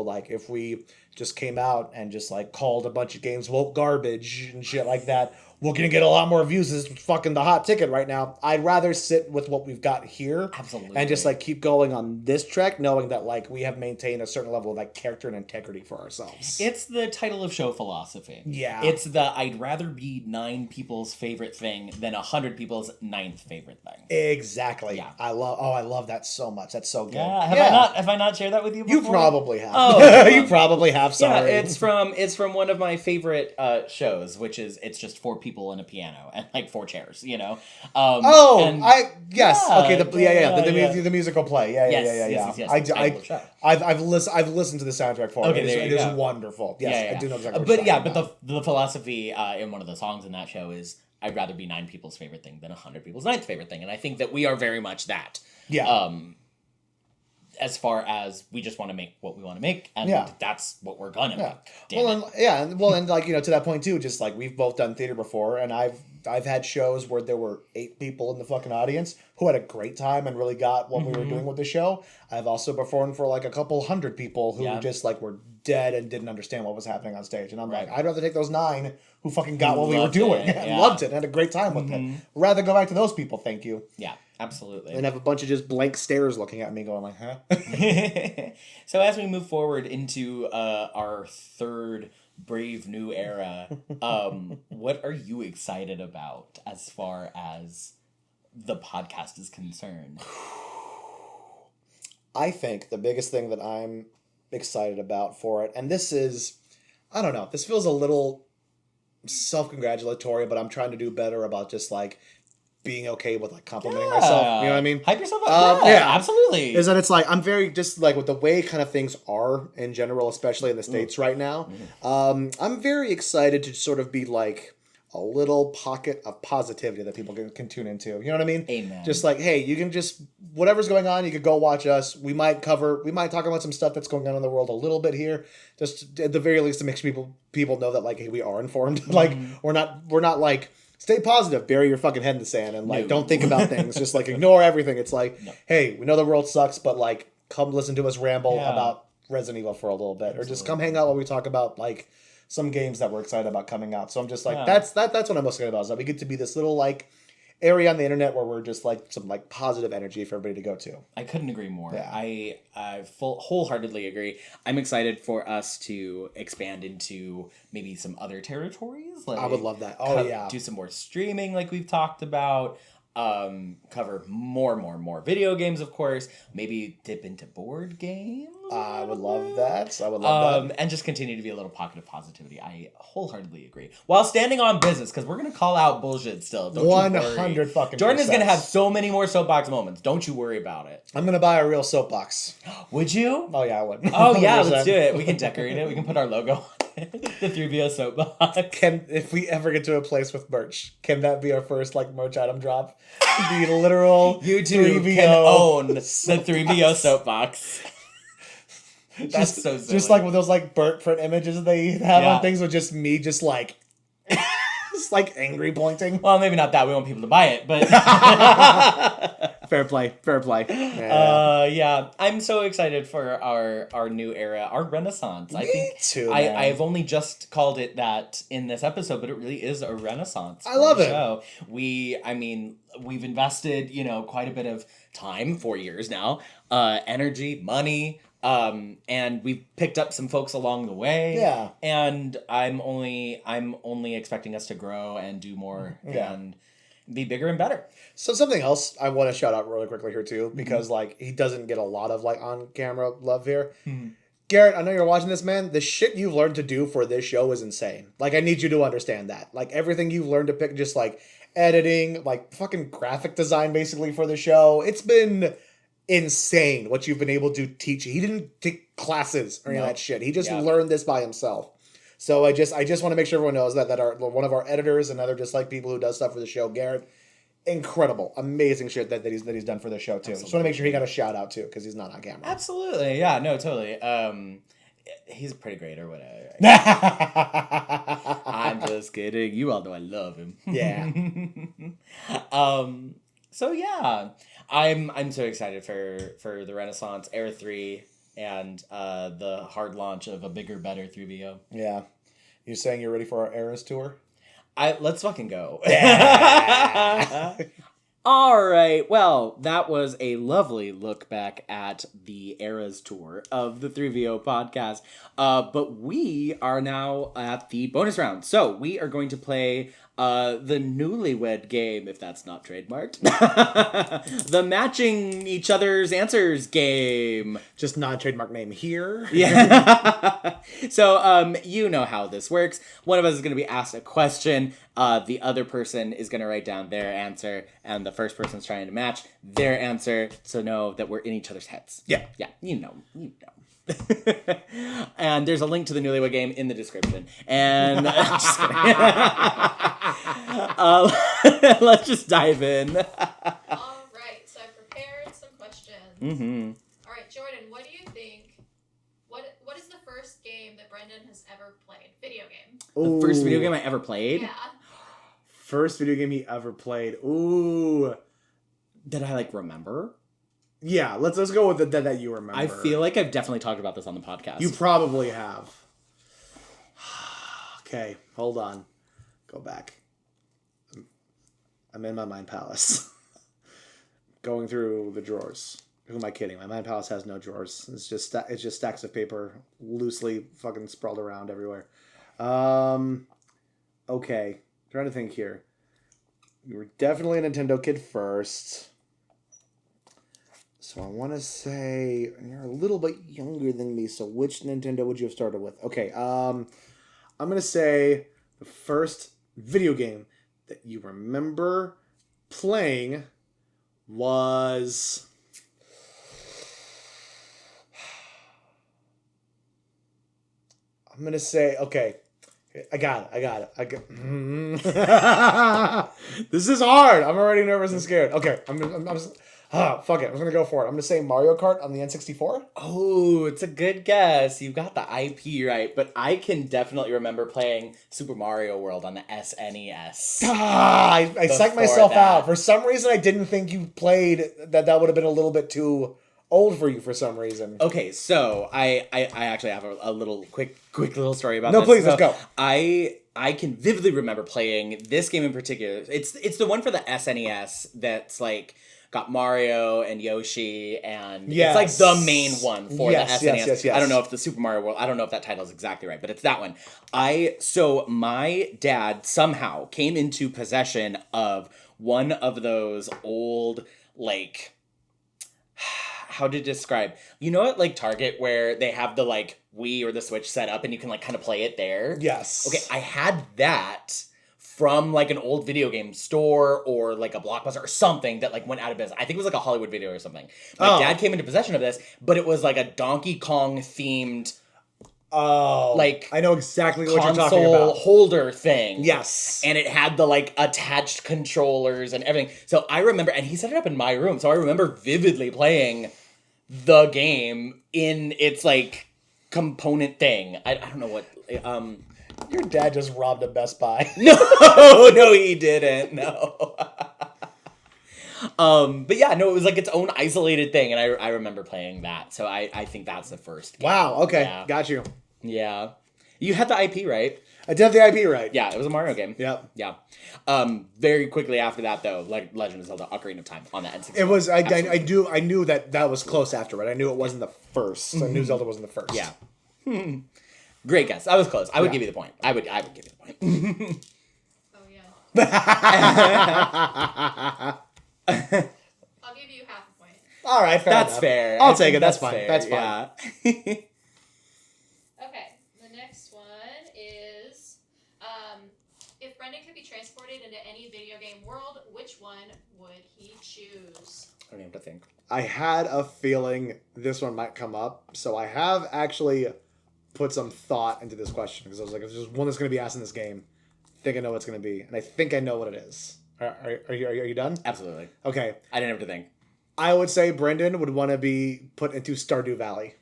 like if we just came out and just like called a bunch of games woke garbage and shit like that, we're going to get a lot more views. This is fucking the hot ticket right now. I'd rather sit with what we've got here.
Absolutely.
And just like keep going on this track, knowing that like we have maintained a certain level of like character and integrity for ourselves.
It's the title of show philosophy.
Yeah.
It's the I'd rather be 9 people's favorite thing than 100 people's 9th favorite thing.
Exactly.
Yeah.
I love that so much. That's so good.
Yeah. Have I not shared that with you before?
You probably have.
Oh,
you probably have. Sorry.
Yeah, it's from one of my favorite shows, which is it's just 4 people and a piano and like 4 chairs,
Okay. The musical play.
Yes.
I've listened to the soundtrack for it. It is wonderful. Yes, I do know exactly.
But the philosophy in one of the songs in that show is I'd rather be 9 people's favorite thing than 100 people's 9th favorite thing, and I think that we are very much that.
Yeah.
As far as we just want to make what we want to make, and that's what we're gonna make.
And like to that point too, just like we've both done theater before, and I've had shows where there were 8 people in the fucking audience who had a great time and really got what we were doing with the show. I've also performed for like a couple hundred people who just like were dead and didn't understand what was happening on stage, and I'm like, I'd rather take those 9 who fucking got what we were doing and loved it and had a great time with it. Rather go back to those people. Thank you.
Yeah. Absolutely.
And have a bunch of just blank stares looking at me going like, huh?
So as we move forward into our third brave new era, what are you excited about as far as the podcast is concerned?
I think the biggest thing that I'm excited about for it, and this is, I don't know, this feels a little self-congratulatory, but I'm trying to do better about just like being okay with like complimenting myself. You know what I mean?
Hype yourself up. Absolutely.
Is that it's like I'm very just like with the way kind of things are in general, especially in the States right now. I'm very excited to sort of be like a little pocket of positivity that people can tune into. You know what I mean?
Amen.
Just like, hey, you can just whatever's going on, you could go watch us. We might talk about some stuff that's going on in the world a little bit here, just at the very least to make sure people know that like, hey, we are informed. Like we're not like. Stay positive. Bury your fucking head in the sand and like don't think about things. Just like ignore everything. It's like, hey, we know the world sucks, but like come listen to us ramble about Resident Evil for a little bit, or just come hang out while we talk about like some games that we're excited about coming out. So I'm just like that's what I'm most excited about. Is that we get to be this little like area on the internet where we're just like some like positive energy for everybody to go to.
I couldn't agree more.
Yeah.
I wholeheartedly agree. I'm excited for us to expand into maybe some other territories. Like
I would love that. Oh yeah.
Do some more streaming like we've talked about. Cover more video games, of course. Maybe dip into board games.
I would love that. I would love that.
And just continue to be a little pocket of positivity. I wholeheartedly agree. While standing on business, because we're gonna call out bullshit still. Don't
100 fucking.
Jordan is gonna have so many more soapbox moments. Don't you worry about it.
I'm gonna buy a real soapbox.
Would you?
Oh yeah, I would.
Oh yeah, let's do it. We can decorate it. We can put our logo on it. The 3BO soapbox.
If we ever get to a place with merch, can that be our first like merch item drop? The literal
you two
3BO
can own the 3BO soapbox. That's so silly.
Just like with those like burnt print images that they have on things with just me just like just like angry pointing.
Well, maybe not that. We want people to buy it, but
fair play.
Yeah. I'm so excited for our new era, our renaissance. I think
too.
I've only just called it that in this episode, but it really is a renaissance.
I love it.
Show. We've invested, quite a bit of time, 4 years now, energy, money. And we've picked up some folks along the way.
Yeah.
And I'm only expecting us to grow and do more and be bigger and better.
So something else I want to shout out really quickly here too, because like he doesn't get a lot of like on camera love here. Garrett, I know you're watching this, man. The shit you've learned to do for this show is insane. Like, I need you to understand that. Like, everything you've learned to pick, just like editing, like fucking graphic design basically for the show. It's been insane what you've been able to teach. He didn't take classes or any of that shit. He just learned this by himself. So I just want to make sure everyone knows that one of our editors and other just like people who does stuff for the show, Garrett, incredible, amazing shit that he's done for the show too. Absolutely. Just want to make sure he got a shout out too because he's not on camera.
Absolutely, yeah, no, totally. He's pretty great or whatever. I'm just kidding. You all know I love him.
Yeah.
So yeah, I'm so excited for the Renaissance Era 3 and the hard launch of a bigger, better 3BO.
Yeah. You saying you're ready for our Eras tour?
Let's fucking go.
Yeah.
All right. Well, that was a lovely look back at the Eras tour of the 3VO podcast. But we are now at the bonus round. So we are going to play the newlywed game, if that's not trademarked. The matching each other's answers game.
Just non-trademark name here.
Yeah. So, you know how this works. One of us is going to be asked a question. The other person is going to write down their answer, and the first person's trying to match their answer, so know that we're in each other's heads.
Yeah.
Yeah, you know. And there's a link to the newlywed game in the description. And just kidding. Let's just dive in.
All right, so I prepared some questions.
Mm-hmm.
All right, Jordan, what do you think? What is the first game that Brendan has ever played? Video game.
The first video game I ever played?
Yeah.
First video game he ever played. Ooh.
Did I remember?
Yeah, let's go with the that you remember.
I feel like I've definitely talked about this on the podcast.
You probably have. Okay, hold on. Go back. I'm in my mind palace. Going through the drawers. Who am I kidding? My mind palace has no drawers. It's just stacks of paper loosely fucking sprawled around everywhere. Okay. Trying to think here. You were definitely a Nintendo kid first. So I want to say you're a little bit younger than me. So which Nintendo would you have started with? Okay, I'm gonna say the first video game that you remember playing was. I'm gonna say okay. I got it. This is hard. I'm already nervous and scared. Okay, fuck it. I'm gonna go for it. I'm gonna say Mario Kart on the N64.
Oh, it's a good guess. You got the IP right, but I can definitely remember playing Super Mario World on the SNES.
I psyched myself out. For some reason, I didn't think you played that. That would have been a little bit too old for you for some reason.
Okay, so I actually have a little quick little story about
this. No, please,
so
let's go.
I I can vividly remember playing this game in particular. It's the one for the SNES that's like got Mario and Yoshi, and
Yes.
it's like the main one for
Yes,
the SNES.
yes.
I don't know if the Super Mario World, I don't know if that title is exactly right, but it's that one. So my dad somehow came into possession of one of those old, like, how to describe, you know, at like Target where they have the like Wii or the Switch set up and you can like kind of play it there.
Yes.
Okay, I had that from like an old video game store or like a Blockbuster or something that like went out of business. I think it was like a Hollywood Video or something. My dad came into possession of this, but it was like a Donkey Kong themed like
I know exactly what you're talking
console
about.
holder thing.
Yes.
And it had the like attached controllers and everything. So I remember, and he set it up in my room. So I remember vividly playing the game in its like component thing. I don't know what.
Your dad just robbed a Best Buy.
No, he didn't. No. But yeah, no, it was like its own isolated thing, and I remember playing that. So I think that's the first game.
Wow. Okay.
Yeah.
Got you.
Yeah. You had the IP, right?
I did have the IP right.
Yeah, it was a Mario game.
Yep.
Yeah. Very quickly after that, though, like Legend of Zelda: Ocarina of Time on that N64.
It was. I knew that was close after, right? I knew it wasn't the first. I knew Zelda wasn't the first.
Yeah. Great guess. I was close. I would
Yeah.
give you the point. I would give you the point.
Oh yeah. I'll give you half a point.
All right. Fair
That's
enough.
fair.
I'll
I
take
think
it. That's fine.
fair.
That's fine.
Yeah.
Okay, the next one is, if Brendan could be transported into any video game world, which one would he choose?
I don't even have to think.
I had a feeling this one might come up, so I have actually put some thought into this question because I was like, if there's one that's going to be asked in this game, I think I know what it's going to be, and I think I know what it is. Are you done?
Absolutely.
Okay.
I didn't have to think.
I would say Brendan would want to be put into Stardew Valley.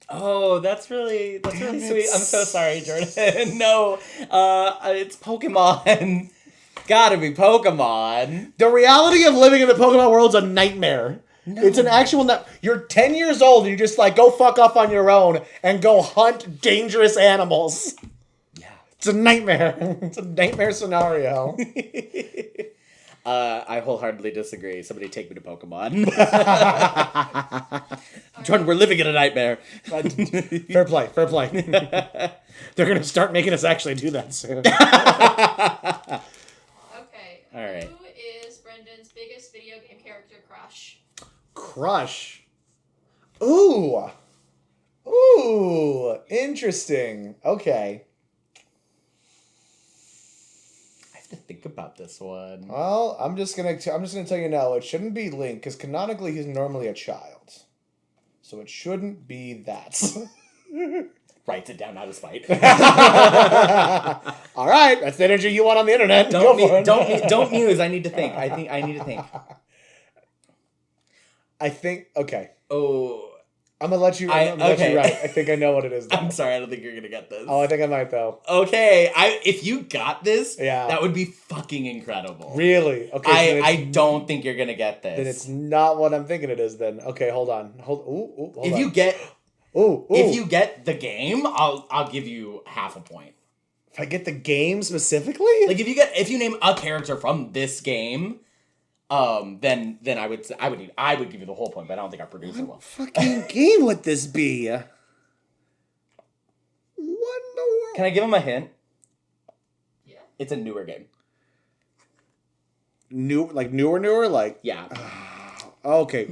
Oh, that's really
Damn it.
sweet. I'm so sorry, Jordan. No, it's Pokemon. Gotta be Pokemon.
The reality of living in the Pokemon world's a nightmare.
No.
It's an actual... You're 10 years old and you just like, go fuck off on your own and go hunt dangerous animals.
Yeah.
It's a nightmare. It's a nightmare scenario.
I wholeheartedly disagree. Somebody take me to Pokemon. Jordan, we're living in a nightmare.
Fair play. They're going to start making us actually do that soon.
Okay.
All right.
Who is Brendan's biggest video game character crush?
Crush. Ooh, interesting. Okay.
I have to think about this one.
Well, I'm just gonna tell you now. It shouldn't be Link because canonically he's normally a child, so it shouldn't be that.
Writes it down out of spite.
All right, that's the energy you want on the internet.
Don't
Go for it.
don't muse. I need to think. I need to think.
I think okay.
Oh,
I'm gonna let you. I'm gonna let
okay.
you write. I think I know what it is. Now.
I'm sorry. I don't think you're gonna get this.
Oh, I think I might though.
Okay, if you got this,
Yeah.
that would be fucking incredible.
Really? Okay. So
I don't think you're gonna get this.
then it's not what I'm thinking it is. Then okay, hold on. Hold
if
on.
you get
Ooh.
if you get the game, I'll give you half a point.
If I get the game specifically,
Like if you name a character from this game, then I would give you the whole point, but I don't think our producer will.
fucking game would this be? What in the world?
Can I give him a hint?
Yeah.
It's a newer game.
Newer, like
Yeah.
okay.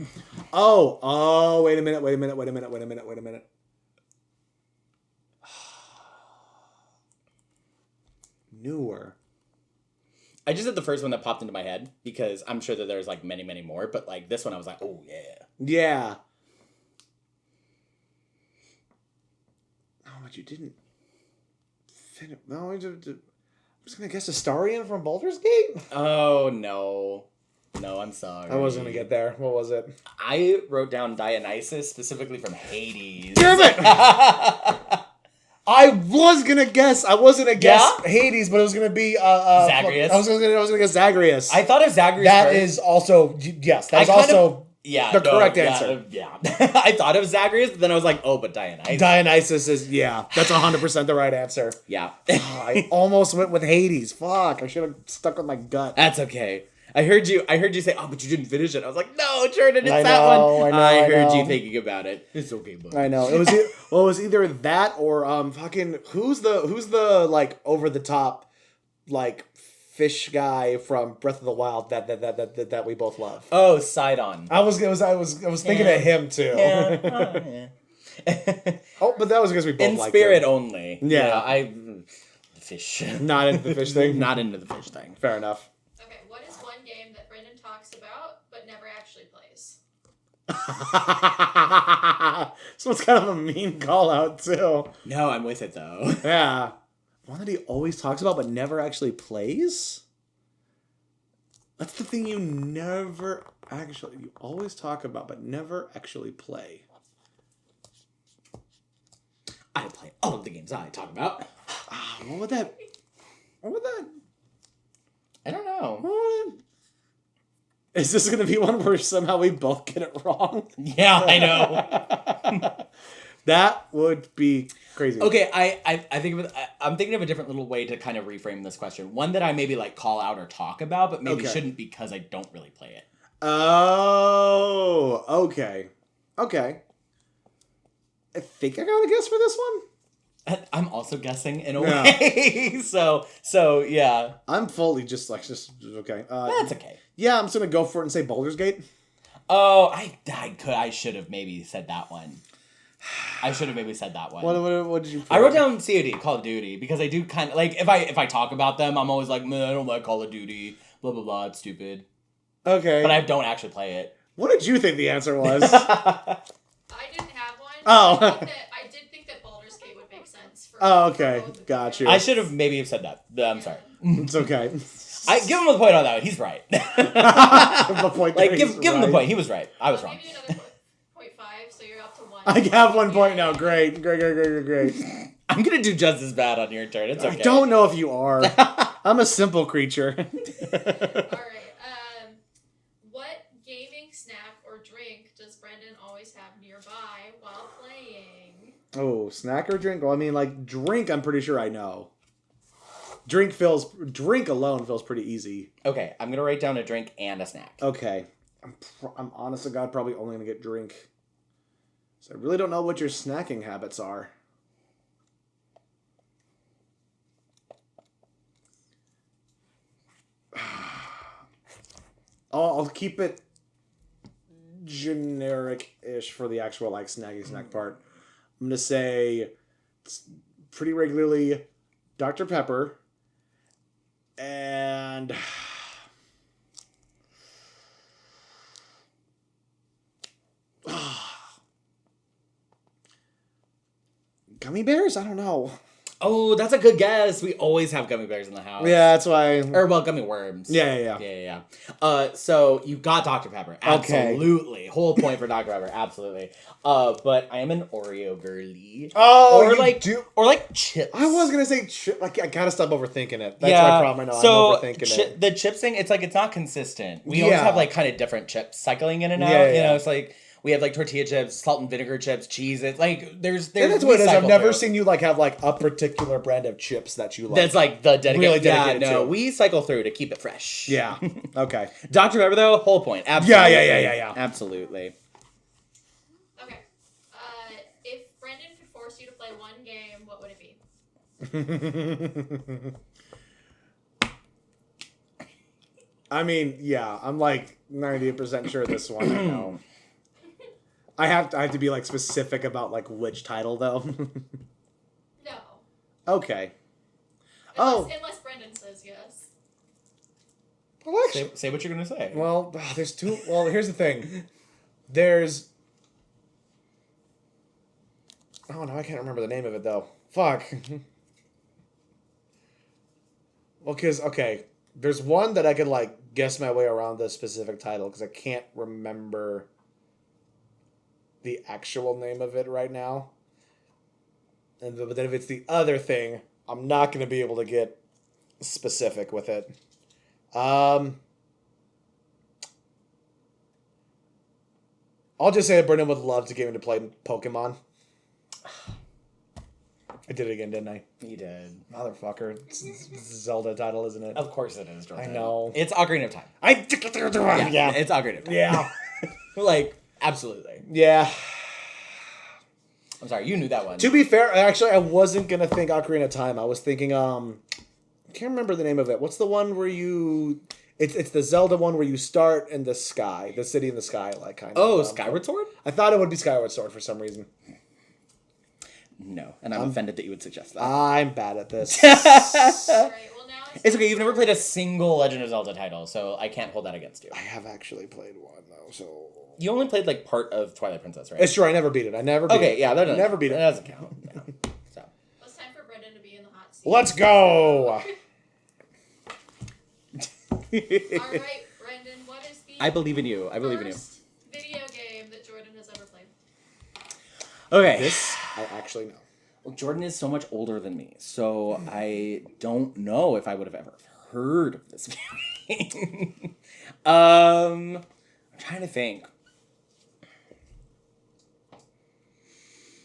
Oh, wait a minute. Newer.
I just said the first one that popped into my head because I'm sure that there's like many, many more, but like this one I was like, oh yeah.
Yeah. Oh, but you didn't. No, I'm just gonna guess Astarion from Baldur's Gate.
Oh no. No, I'm sorry.
I wasn't gonna get there. What was it?
I wrote down Dionysus specifically from Hades.
Damn it! I was gonna guess.
Yeah?
Hades, but it was gonna be
Zagreus.
I was gonna guess Zagreus.
I thought of Zagreus
That
first.
is also yes. That's
I kind
also
Yeah,
The correct answer.
Yeah. I thought it was Zagreus, but then I was like, oh, but Dionysus.
Dionysus is, yeah, that's 100% the right answer.
Yeah.
I almost went with Hades. Fuck, I should have stuck with my gut.
That's okay. I heard you say, oh, but you didn't finish it. I was like, no, Jordan, it's
I
that
know,
one.
I
heard
know.
you thinking about it. It's okay, bud.
I know. It was it was either that or fucking who's the like over the top like fish guy from Breath of the Wild that we both love.
Oh, Sidon.
I was thinking of him too.
Yeah.
Oh, but that was because we both
In
liked
spirit
him.
only.
Yeah.
Fish.
Not into the fish thing.
Not into the fish thing.
Fair enough.
Okay, what is one game that Brendan talks about but never actually plays?
So it's kind of a mean call out too.
No, I'm with it though.
Yeah. One that he always talks about but never actually plays? That's the thing you always talk about but never actually play.
I play all of the games I talk about.
What would that...
I don't know.
Is this going to be one where somehow we both get it wrong?
Yeah, I know.
That would be crazy.
Okay, I'm thinking of a different little way to kind of reframe this question. One that I maybe like call out or talk about, but maybe shouldn't because I don't really play it.
Oh, okay. Okay. I think I got a guess for this one.
I'm also guessing in a way. so yeah.
I'm fully just okay.
That's okay.
Yeah, I'm just going to go for it and say Baldur's Gate.
Oh, I should have maybe said that one. What
What did you put?
I wrote down COD, Call of Duty, because I do kind of like if I talk about them, I'm always like, man, I don't like Call of Duty, blah blah blah, it's stupid.
Okay.
But I don't actually play it.
What did you think the answer was?
I didn't have one.
Oh.
I did think that Baldur's Gate would make sense.
Oh, okay. Got you.
I should have maybe said that. I'm sorry.
It's okay.
I give him the point on that one. He's right.
The point
Like
that
give
he's
him the
right.
point. He was right. I was
I'll
wrong.
give you another 0.5, so you're up to 1.
I have 1 point now. Great.
I'm gonna do just as bad on your turn. It's okay.
I don't know if you are. I'm a simple creature.
Alright, what gaming snack or drink does Brendan always have nearby while playing?
Oh, snack or drink? Well, I mean, like, drink, I'm pretty sure I know. Drink alone feels pretty easy.
Okay, I'm gonna write down a drink and a snack.
Okay. I'm honest to God probably only going to get drink. So I really don't know what your snacking habits are. I'll keep it generic-ish for the actual like snack part. I'm gonna say pretty regularly Dr. Pepper and gummy bears? I don't know.
Oh, that's a good guess. We always have gummy bears in the house.
Yeah, that's why.
Or, well, gummy worms.
Yeah.
So you got Dr. Pepper.
Okay.
Absolutely. Whole point for Dr. Pepper. Absolutely. But I am an Oreo girly.
Oh,
or
you
like
do?
Or like chips.
I was gonna say like I gotta stop overthinking it. That's
yeah,
my problem. I know
so
I'm overthinking it.
The chips thing, it's like it's not consistent. We always have like kind of different chips cycling in and out.
Yeah.
You know, it's like we have like tortilla chips, salt and vinegar chips, cheese. It's like there's
And that's what it is. I've
cycle
never
through.
seen you like have like a particular brand of chips that you like.
That's like the dedicated.
Really dedicated
yeah, no,
to.
we cycle through to keep it fresh.
Yeah. Okay.
Dr. Pepper though, whole point. Absolutely.
Yeah.
Absolutely.
Okay. If Brendan could force you to play one game, what would it be?
I mean, yeah, I'm like 98% sure this one I know. I have to be like specific about like which title though.
No.
Okay.
Unless Brendan says yes.
Well, actually,
Say what you're gonna say.
well, there's two. Well, here's the thing. There's. Oh no, I can't remember the name of it though. Fuck. Well, okay, there's one that I could like guess my way around the specific title because I can't remember the actual name of it right now. But then if it's the other thing, I'm not going to be able to get specific with it. I'll just say that Brendan would love to get me to play Pokemon. I did it again, didn't I?
You did.
Motherfucker. It's a Zelda title, isn't it?
Of course it is, Jordan.
I know.
It's Ocarina of Time.
Yeah.
It's Ocarina of Time.
Yeah.
Like, absolutely.
Yeah.
I'm sorry, you knew that one.
To be fair, actually, I wasn't going to think Ocarina of Time. I was thinking, I can't remember the name of it. What's the one where you... It's the Zelda one where you start in the sky. The city in the sky, like, kind of.
Oh, Skyward Sword?
I thought it would be Skyward Sword for some reason.
No, and I'm offended that you would suggest that.
I'm bad at this.
Alright, well now
It's okay, you've never played a single Legend of Zelda title, so I can't hold that against you.
I have actually played one, though, so...
You only played, like, part of Twilight Princess, right?
It's true, I never beat it. I never beat it.
Okay, yeah, that doesn't,
Never beat it.
That doesn't count. Yeah. So.
Well, it's time for Brendan to be in the hot seat.
Let's go!
Alright, Brendan, what is the
I believe in you. I believe in you.
first video game that Jordan has ever played?
Okay.
This, I actually know.
Well, Jordan is so much older than me, so I don't know if I would have ever heard of this video game. I'm trying to think.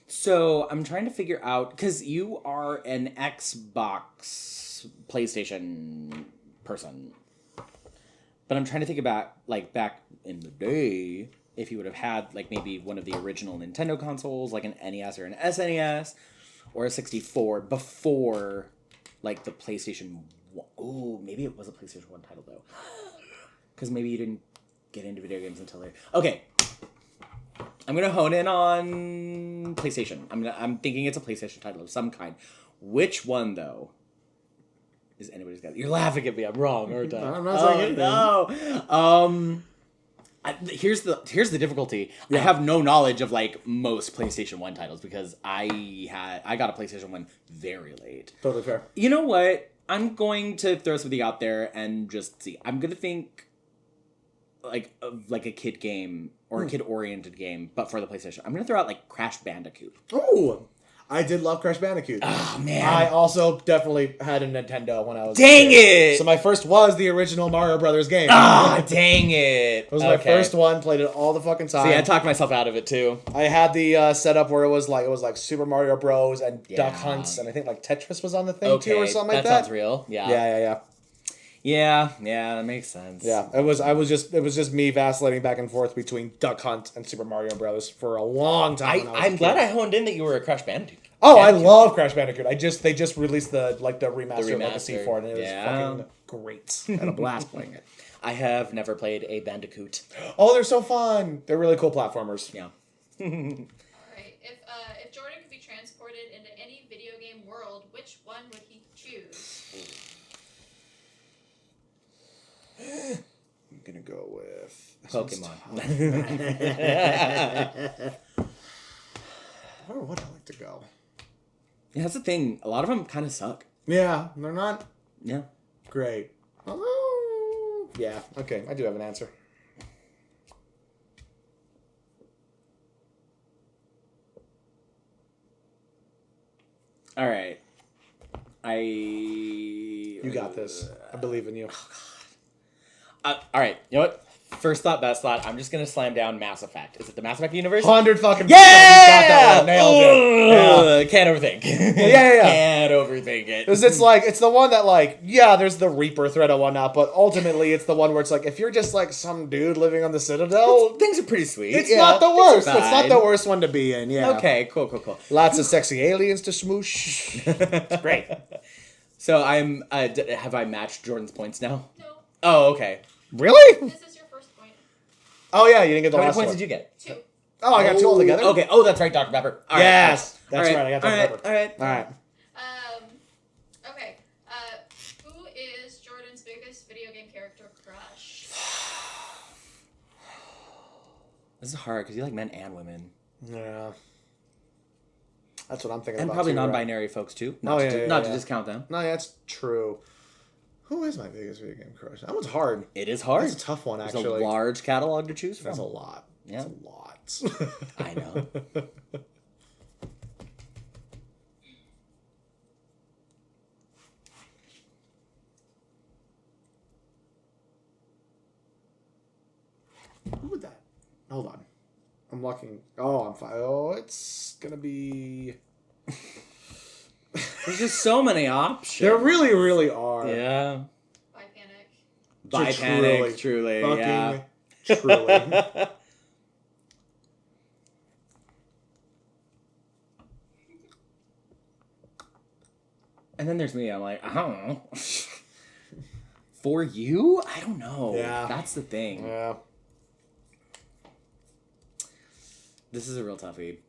So I'm trying to figure out, because you are an Xbox, PlayStation person. But I'm trying to think about, like, back in the day, if you would have had, like, maybe one of the original Nintendo consoles, like an NES or an SNES, or a 64, before, like, the PlayStation 1. Ooh, maybe it was a PlayStation 1 title, though. Because maybe you didn't get into video games until later. Okay. I'm going to hone in on PlayStation. I'm thinking it's a PlayStation title of some kind. Which one, though? Is anybody's got? You're laughing at me. I'm wrong, aren't I?
I'm not saying anything.
No. Here's the difficulty.
Yeah.
I have no knowledge of like most PlayStation 1 titles because I got a PlayStation 1 very late.
Totally fair.
You know what? I'm going to throw something out there and just see. I'm gonna think like a kid game or a kid oriented game, but for the PlayStation. I'm gonna throw out like Crash Bandicoot.
Ooh, I did love Crash Bandicoot.
Oh man.
I also definitely had a Nintendo when I was
Dang
a kid.
it!
So my first was the original Mario Brothers game.
Ah, dang it!
It was my first one. Played it all the fucking time.
See, I talked myself out of it too.
I had the setup where it was like Super Mario Bros. And
Yeah.
Duck Hunts, and I think like Tetris was on the thing too, or something like that.
That sounds real. Yeah.
Yeah.
Yeah, that makes sense.
Yeah, it was just me vacillating back and forth between Duck Hunt and Super Mario Bros. For a long time. when I was a
I'm
kid.
glad I honed in that you were a Crash Bandicoot.
Oh, I love Crash Bandicoot. They just released the remaster Legacy
remaster.
for it, and it was
Yeah.
fucking great. I had a blast playing it.
I have never played a Bandicoot.
Oh, they're so fun. They're really cool platformers.
Yeah.
Alright, if Jordan could be transported into any video game world, which one would he choose?
I'm gonna go with
Pokemon.
Where would I like to go?
Yeah, that's the thing. A lot of them kind of suck.
Yeah, they're not
Yeah.
great. Oh, yeah. Okay, I do have an answer.
All right.
You got this. I believe in you.
All right. You know what? First thought, best thought. I'm just gonna slam down Mass Effect. Is it the Mass Effect universe?
100 fucking.
Yeah!
You got that one. Nailed it.
Ugh, can't overthink.
Yeah.
Can't overthink it.
Because it's the one that like, yeah, there's the Reaper threat and whatnot, but ultimately it's the one where it's like, if you're just like some dude living on the Citadel,
Things are pretty sweet.
it's
Yeah,
not the
things are
worst. It's not
fine.
the worst one to be in. Yeah.
Okay, cool.
Lots of sexy aliens to smoosh. It's great.
So I'm. Have I matched Jordan's points now?
No,
Oh, okay.
Really?
this is your first point.
Oh yeah, you didn't get the
How many
last
points
one.
did you get?
2.
Oh, I got two altogether.
Okay. Oh, that's right, Dr. Pepper. All right.
Yes, that's
All
right. I got Dr. Pepper.
All right.
All right.
Okay. Who is Jordan's biggest video game character crush?
This is hard because you like men and women,
Yeah. That's what I'm thinking
and
about.
probably
too, right?
non-binary folks too.
Oh, yeah,
Not to
yeah.
discount them.
No, yeah, that's true. Who is my biggest video game crush? That one's hard.
It is hard.
That's a tough one,
There's
actually.
a large catalog to choose from.
That's a lot.
Yeah.
That's a lot.
I know.
Who would that? Hold on. I'm looking. Oh, I'm fine. Oh, it's gonna be.
There's just so many options.
There really, really are.
Yeah.
By Panic.
By Panic, truly.
Fucking
Yeah.
truly.
And then there's me. I'm like, I don't know. For you? I don't know.
Yeah.
That's the thing.
Yeah.
This is a real toughie.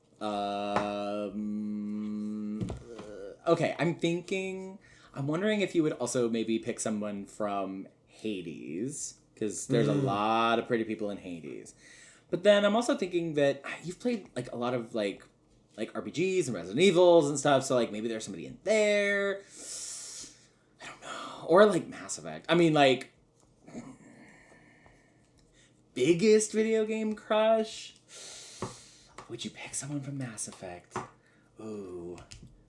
Okay, I'm wondering if you would also maybe pick someone from Hades, because there's a lot of pretty people in Hades. But then I'm also thinking that you've played like a lot of like RPGs and Resident Evils and stuff, so like maybe there's somebody in there. I don't know. Or like Mass Effect. I mean, like, biggest video game crush? Would you pick someone from Mass Effect? Ooh,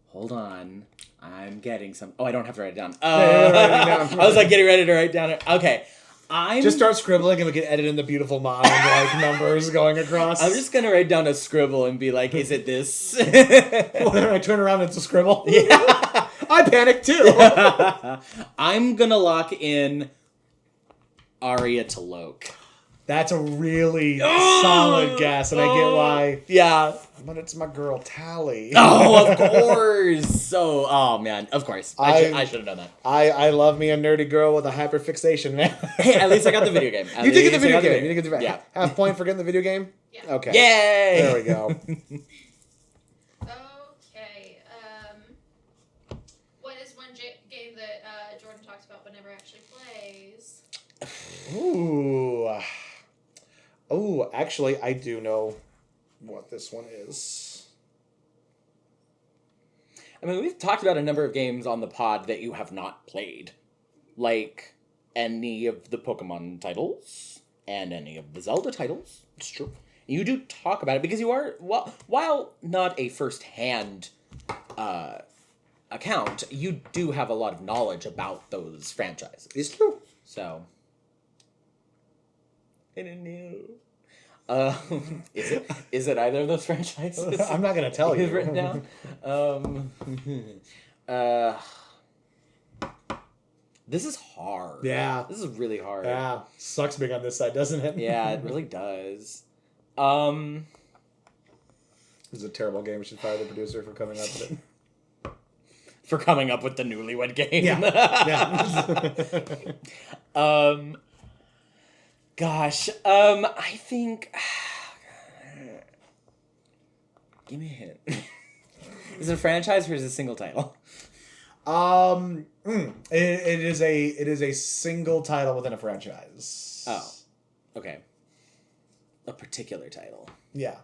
hold on. I'm getting some. Oh, I don't have to write it down. I was like getting ready to write down it. Okay.
Just start scribbling and we can edit in the beautiful mind, like numbers going across.
I'm just gonna write down a scribble and be like, is it this?
Well, then I turn around and it's a scribble.
Yeah.
I panic too.
I'm gonna lock in Aria T'Loak.
That's a really solid guess, and I get why.
Yeah.
But it's my girl, Tally.
Oh, of course. So, oh man, of course. I should have done that.
I love me a nerdy girl with a hyperfixation, man.
Hey, at least I got the video game.
You did get the video game. You did get the
Yeah.
Half point for getting the video game?
Yeah.
Okay.
Yay!
There we go.
Okay. What is one game that Jordan talks about but never actually plays?
Ooh. Oh, actually, I do know what this one is.
I mean, we've talked about a number of games on the pod that you have not played. Like any of the Pokemon titles and any of the Zelda titles. It's true. You do talk about it because you are, well, while not a first-hand account, you do have a lot of knowledge about those franchises.
It's true.
So, I don't know. Is it either of those franchises?
I'm not going to tell you.
It's written down. This is hard.
Yeah.
This is really hard.
Yeah. Sucks being on this side, doesn't it?
Yeah, it really does.
This is a terrible game. We should fire the producer for coming up with it.
For coming up with the newlywed game.
Yeah.
Gosh. I think. Give me a hint. Is it a franchise or is it a single title?
It is a single title within a franchise.
Oh, okay. A particular title.
Yeah.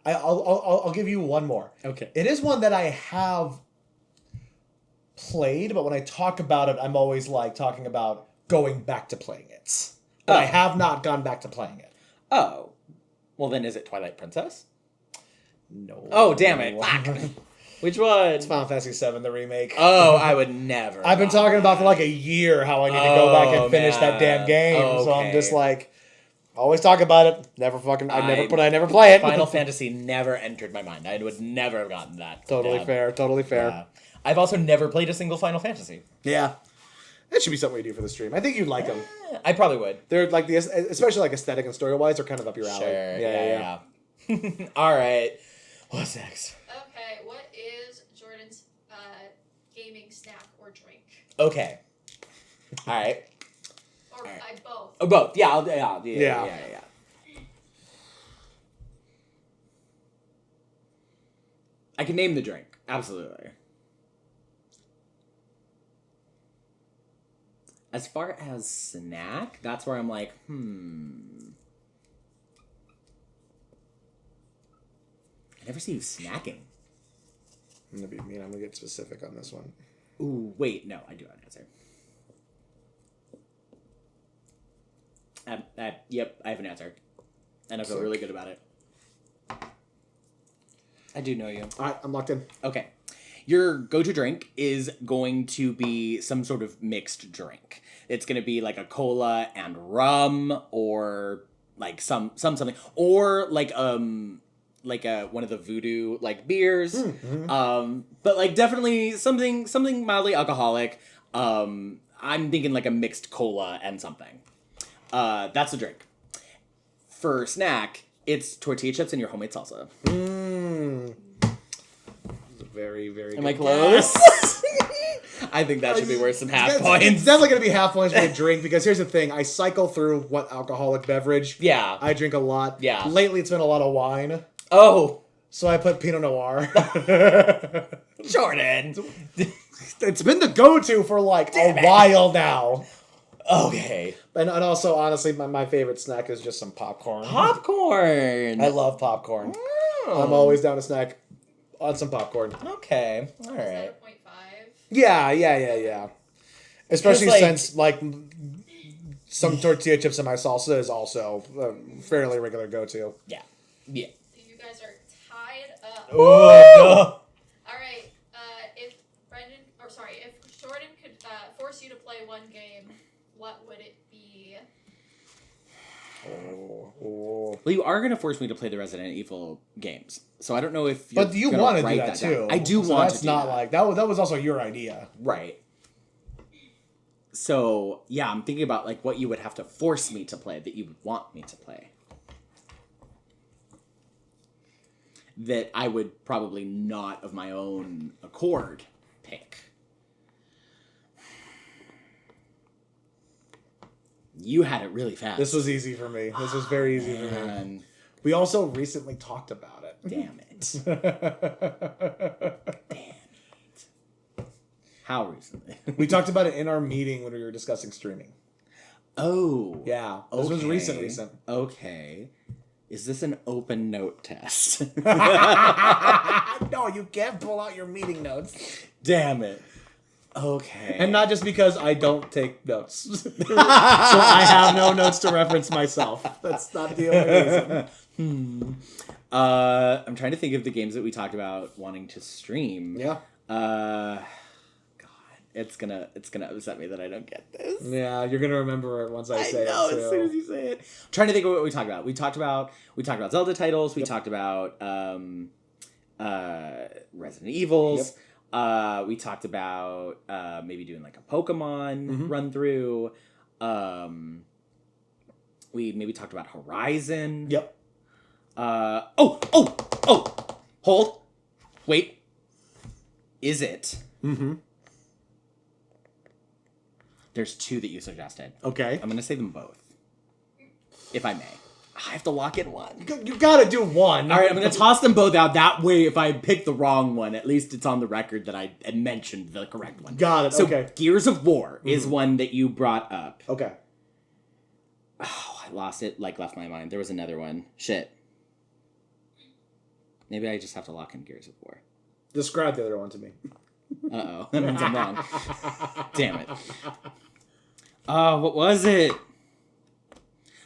I'll give you one more.
Okay.
It is one that I have played, but when I talk about it, I'm always like talking about going back to playing it. But I have not gone back to playing it.
Oh. Well, then is it Twilight Princess?
No.
Oh, damn it. Fuck. Which one?
It's Final Fantasy VII, the remake.
Oh, I would never.
I've been talking about for like a year how I need to go back and finish that damn game. So I'm just like, always talk about it. Never fucking. I never play it.
Final Fantasy never entered my mind. I would never have gotten that.
Totally fair. Totally fair.
Yeah. I've also never played a single Final Fantasy.
Yeah. That should be something we do for the stream. I think you'd like them.
I probably would.
They're like the, especially like aesthetic and story wise, they're kind of up your alley.
Sure.
Yeah.
All right. What's next?
Okay, what is Jordan's gaming snack or drink?
Okay. All right.
Or both.
Oh, both. Yeah. I can name the drink. Absolutely. As far as snack, that's where I'm like, I never see you snacking.
I'm gonna be mean. I'm gonna get specific on this one.
Ooh, wait, no, I do have an answer. Yep, I have an answer. And I feel really good about it. I do know you.
All right, I'm locked in.
Okay. Your go-to drink is going to be some sort of mixed drink. It's going to be like a cola and rum or like something, or like one of the voodoo like beers, but like definitely something mildly alcoholic. I'm thinking like a mixed cola and something. That's a drink. For snack, it's tortilla chips and your homemade salsa.
Very, very.
Am I
good
close?
guess.
I think that should be worth some half
It's
points.
definitely going to be half points for a drink because here's the thing. I cycle through what alcoholic beverage.
Yeah.
I drink a lot.
Yeah.
Lately it's been a lot of wine.
Oh,
So I put Pinot Noir.
Jordan.
It's been the go-to for like a while now.
Okay.
And also, honestly, my favorite snack is just some popcorn.
Popcorn.
I love popcorn.
Oh.
I'm always down to snack on some popcorn.
Okay. All
Is that
right.
a 0.5?
Yeah. Especially
Like-
since, like, some tortilla chips in my salsa is also a fairly regular go-to.
Yeah.
You guys are tied up.
Oh,
All right. If Jordan could force you to play one game, what would it be?
Oh.
Well, you are going to force me to play the Resident Evil games, so I don't know if.
But you
gonna
want to do
write
that too.
down. I do
So
want
that's
to do
not
that.
like that was also your idea.
Right. So yeah, I'm thinking about like what you would have to force me to play that you would want me to play. That I would probably not of my own accord pick. You had it really fast.
This was easy for me. This was very easy for me.
Man,
We also recently talked about it.
damn it. Damn it. How recently?
We talked about it in our meeting when we were discussing streaming.
Oh.
Yeah, this was
okay.
recent.
Okay. Is this an open note test?
No, you can't pull out your meeting notes.
Damn it. Okay.
And not just because I don't take notes. So I have no notes to reference myself. That's not the only reason.
I'm trying to think of the games that we talked about wanting to stream.
Yeah.
God, it's gonna upset me that I don't get this.
Yeah, you're gonna remember it once I say
know,
it.
as soon as you say it. I'm trying to think of what we talked about. We talked about Zelda titles. We talked about Resident Evils. We talked about maybe doing like a Pokemon run through. We maybe talked about Horizon.
Yep.
Hold. Wait. Is it?
Mm-hmm.
There's two that you suggested.
Okay.
I'm going to say them both. If I may. I have to lock in one.
You gotta do one.
All right, I'm going to toss them both out. That way, if I pick the wrong one, at least it's on the record that I had mentioned the correct one.
Got it,
So,
okay.
Gears of War is one that you brought up.
Okay.
Oh, I lost it, left my mind. There was another one. Shit. Maybe I just have to lock in Gears of War.
Describe the other one to me.
Uh-oh. That means I'm wrong. Damn it. Oh, what was it?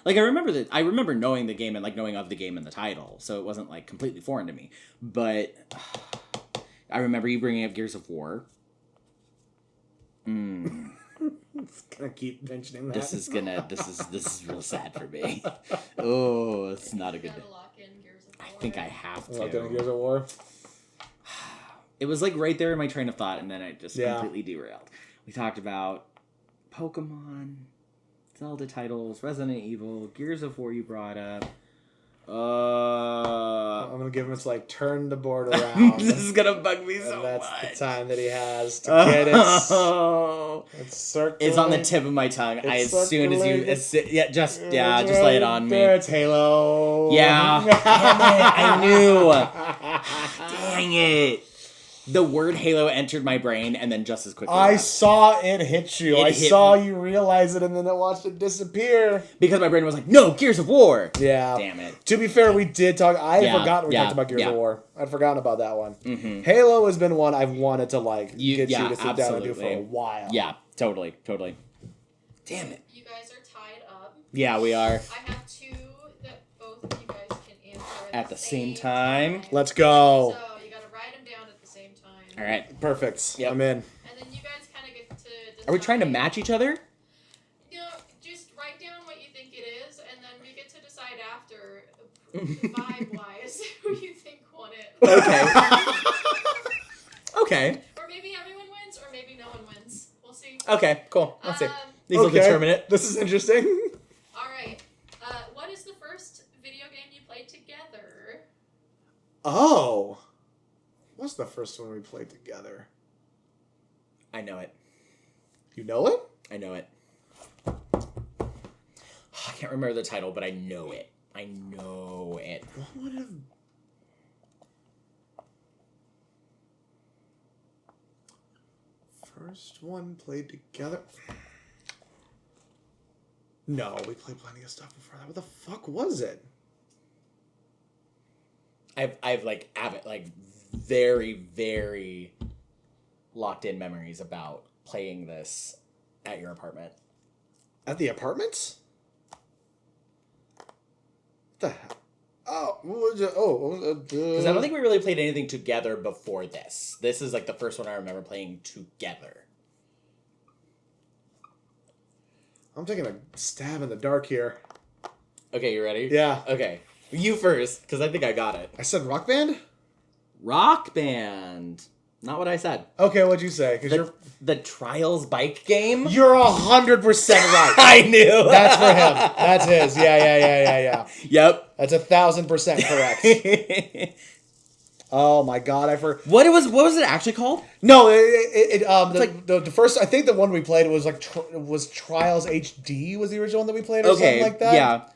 Like, I remember knowing the game and, like, knowing of the game and the title, so it wasn't, like, completely foreign to me. But I remember you bringing up Gears of War.
It's gonna keep mentioning that.
This is real sad for me. Oh, it's not a good day.
Gotta lock in Gears of War.
I think I have
Locked in
to.
Gears of War.
It was, like, right there in my train of thought, and then I just
Yeah.
completely derailed. We talked about Pokemon, Zelda titles, Resident Evil, Gears of War you brought up.
I'm gonna give him. It's like turn the board around.
This is gonna bug me so
and that's
much.
the time that he has to get it.
Oh,
It's circling.
it's on the tip of my tongue.
It's
As soon as you,
circling.
just lay it on me.
There, it's Halo.
Yeah, damn it, I knew. Dang it. The word Halo entered my brain and then just as quickly
I
left.
saw it hit you.
It
I
hit
saw
me.
you realize it, and then I watched it disappear.
Because my brain was like, no, Gears of War.
Yeah.
Damn it.
To be fair, we did talk. I had
Yeah,
forgotten we
yeah,
talked about Gears
yeah.
of War. I'd forgotten about that one.
Mm-hmm.
Halo has been one I've wanted to get you
yeah,
to sit down and do for
absolutely.
a while.
Yeah, totally. Damn it.
You guys are tied up.
Yeah, we are.
I have two that both of you guys can answer
At the same time.
Let's go.
So you gotta write them down at the same time.
All right.
Perfect.
Yep.
I'm in.
And then you guys kind of get to decide.
Are we trying to match each other?
No, just write down what you think it is, and then we get to decide decide after, vibe-wise, who you think won it.
Okay. Okay.
Or maybe everyone wins, or maybe no one wins. We'll see.
Okay, cool. Let's see.
Um,
These will determine it.
This is interesting.
All right. What is the first video game you played together?
Oh. What's the first one we played together?
I know it.
You know it?
I know it. I can't remember the title, but I know it. I know it.
What would have... First one played together? No, we played plenty of stuff before that. What the fuck was it?
I've like very, very locked in memories about playing this at your apartment.
At the apartments? What the hell? Oh, what was it?
Because I don't think we really played anything together before this. This is like the first one I remember playing together.
I'm taking a stab in the dark here.
Okay, you ready?
Yeah.
Okay. You first, because I think I got it.
I said Rock Band?
Rock Band. Not what I said.
Okay, what'd you say? Because
The Trials bike game?
you're 100% right.
I knew.
That's for him. That's his. Yeah.
Yep.
That's 1,000% correct. Oh my god, I forgot.
What was it actually called?
No, the first, I think the one we played was like was Trials HD was the original one that we played or something like that.
Yeah.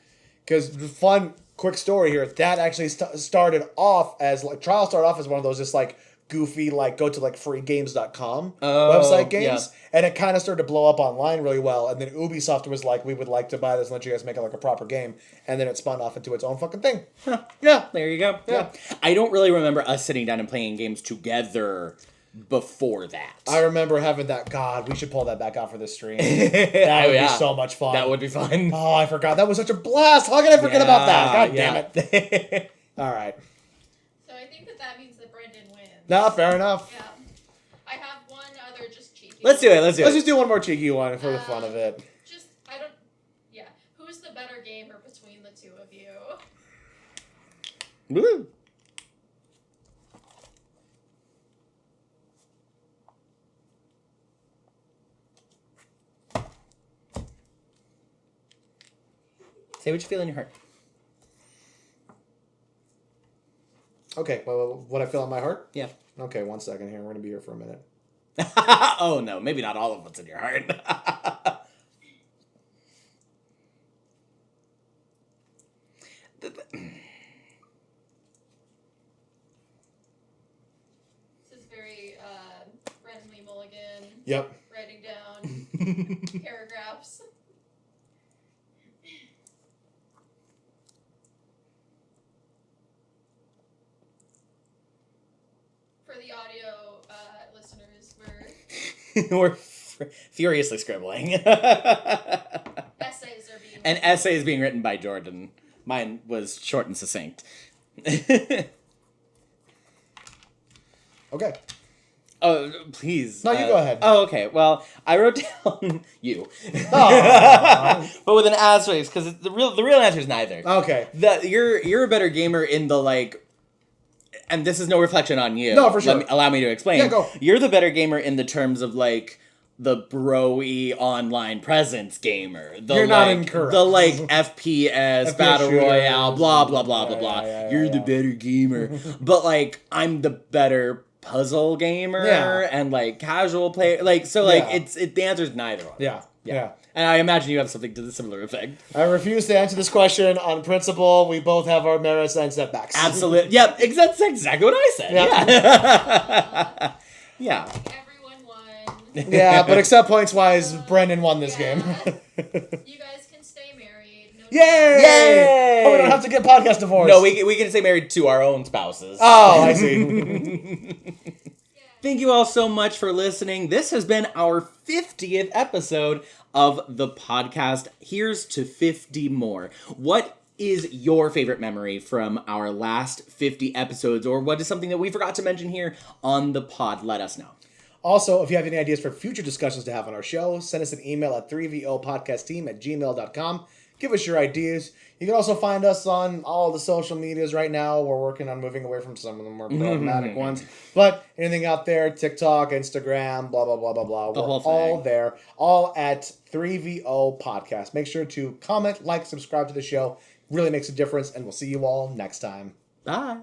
Because fun, quick story here. That actually started off as like Trials started off as one of those just like goofy like go to like freegames.com website games,
yeah.
and it kind of started to blow up online really well. And then Ubisoft was like, we would like to buy this and let you guys make it like a proper game, and then it spun off into its own fucking thing.
Huh.
Yeah,
There you go.
Yeah.
I don't really remember us sitting down and playing games together before that.
I remember having that. God, we should pull that back out for this stream. That would be so much fun.
That would be fun.
Oh, I forgot. That was such a blast. How can I forget about that? God damn it. All right.
So I think that means that Brendan wins.
No, fair enough.
Yeah. I have one other just cheeky.
Let's do it.
Let's just do one more cheeky one for the fun of it.
Yeah. Who's the better gamer between the two of you?
Woo. Say what you feel in your heart.
Okay, well, what I feel in my heart?
Yeah.
Okay, 1 second here. We're going to be here for a minute.
Oh, no. Maybe not all of what's in your heart.
This is very Brendan Lee Mulligan.
Yep.
Writing down paragraphs. For the audio listeners,
We're furiously scribbling.
essays are being
An essay is being written by Jordan. Mine was short and succinct.
Okay.
Oh, please.
No, you go ahead.
Oh, okay. Well, I wrote down you.
Oh.
But with an asterisk, because the real answer is neither.
Okay.
You're a better gamer in the, like... And this is no reflection on you.
No, for sure.
Allow me to explain.
Yeah, go.
You're the better gamer in the terms of, like, the bro-y online presence gamer.
You're not incorrect.
The, like, FPS, Battle
shooters.
Royale, blah, blah, blah, blah,
Yeah,
blah.
yeah,
You're the
yeah.
better gamer. But, like, I'm the better puzzle gamer
Yeah.
and, like, casual player. Like, so, like,
Yeah.
the answer's neither of them.
Yeah.
And I imagine you have something to the similar effect.
I refuse to answer this question on principle. We both have our merits and setbacks.
Absolutely. Yep, that's exactly what I said.
Yeah.
Yeah. Yeah.
Everyone won.
Yeah, but except points wise, Brendan won this
Yeah.
game.
You guys can stay married. No
Yay!
Yay!
Oh, we don't have to get podcast divorce.
No, we can stay married to our own spouses.
Oh, I see.
Thank you all so much for listening. This has been our 50th episode of the podcast. Here's to 50 more. What is your favorite memory from our last 50 episodes, or what is something that we forgot to mention here on the pod? Let us know.
Also, if you have any ideas for future discussions to have on our show, send us an email at 3vopodcastteam@gmail.com. Give us your ideas. You can also find us on all the social medias right now. We're working on moving away from some of the more problematic ones. But anything out there, TikTok, Instagram, blah, blah, blah, blah, blah.
The
We're
whole thing.
all there. All at 3VO Podcast. Make sure to comment, like, subscribe to the show. Really makes a difference. And we'll see you all next time.
Bye.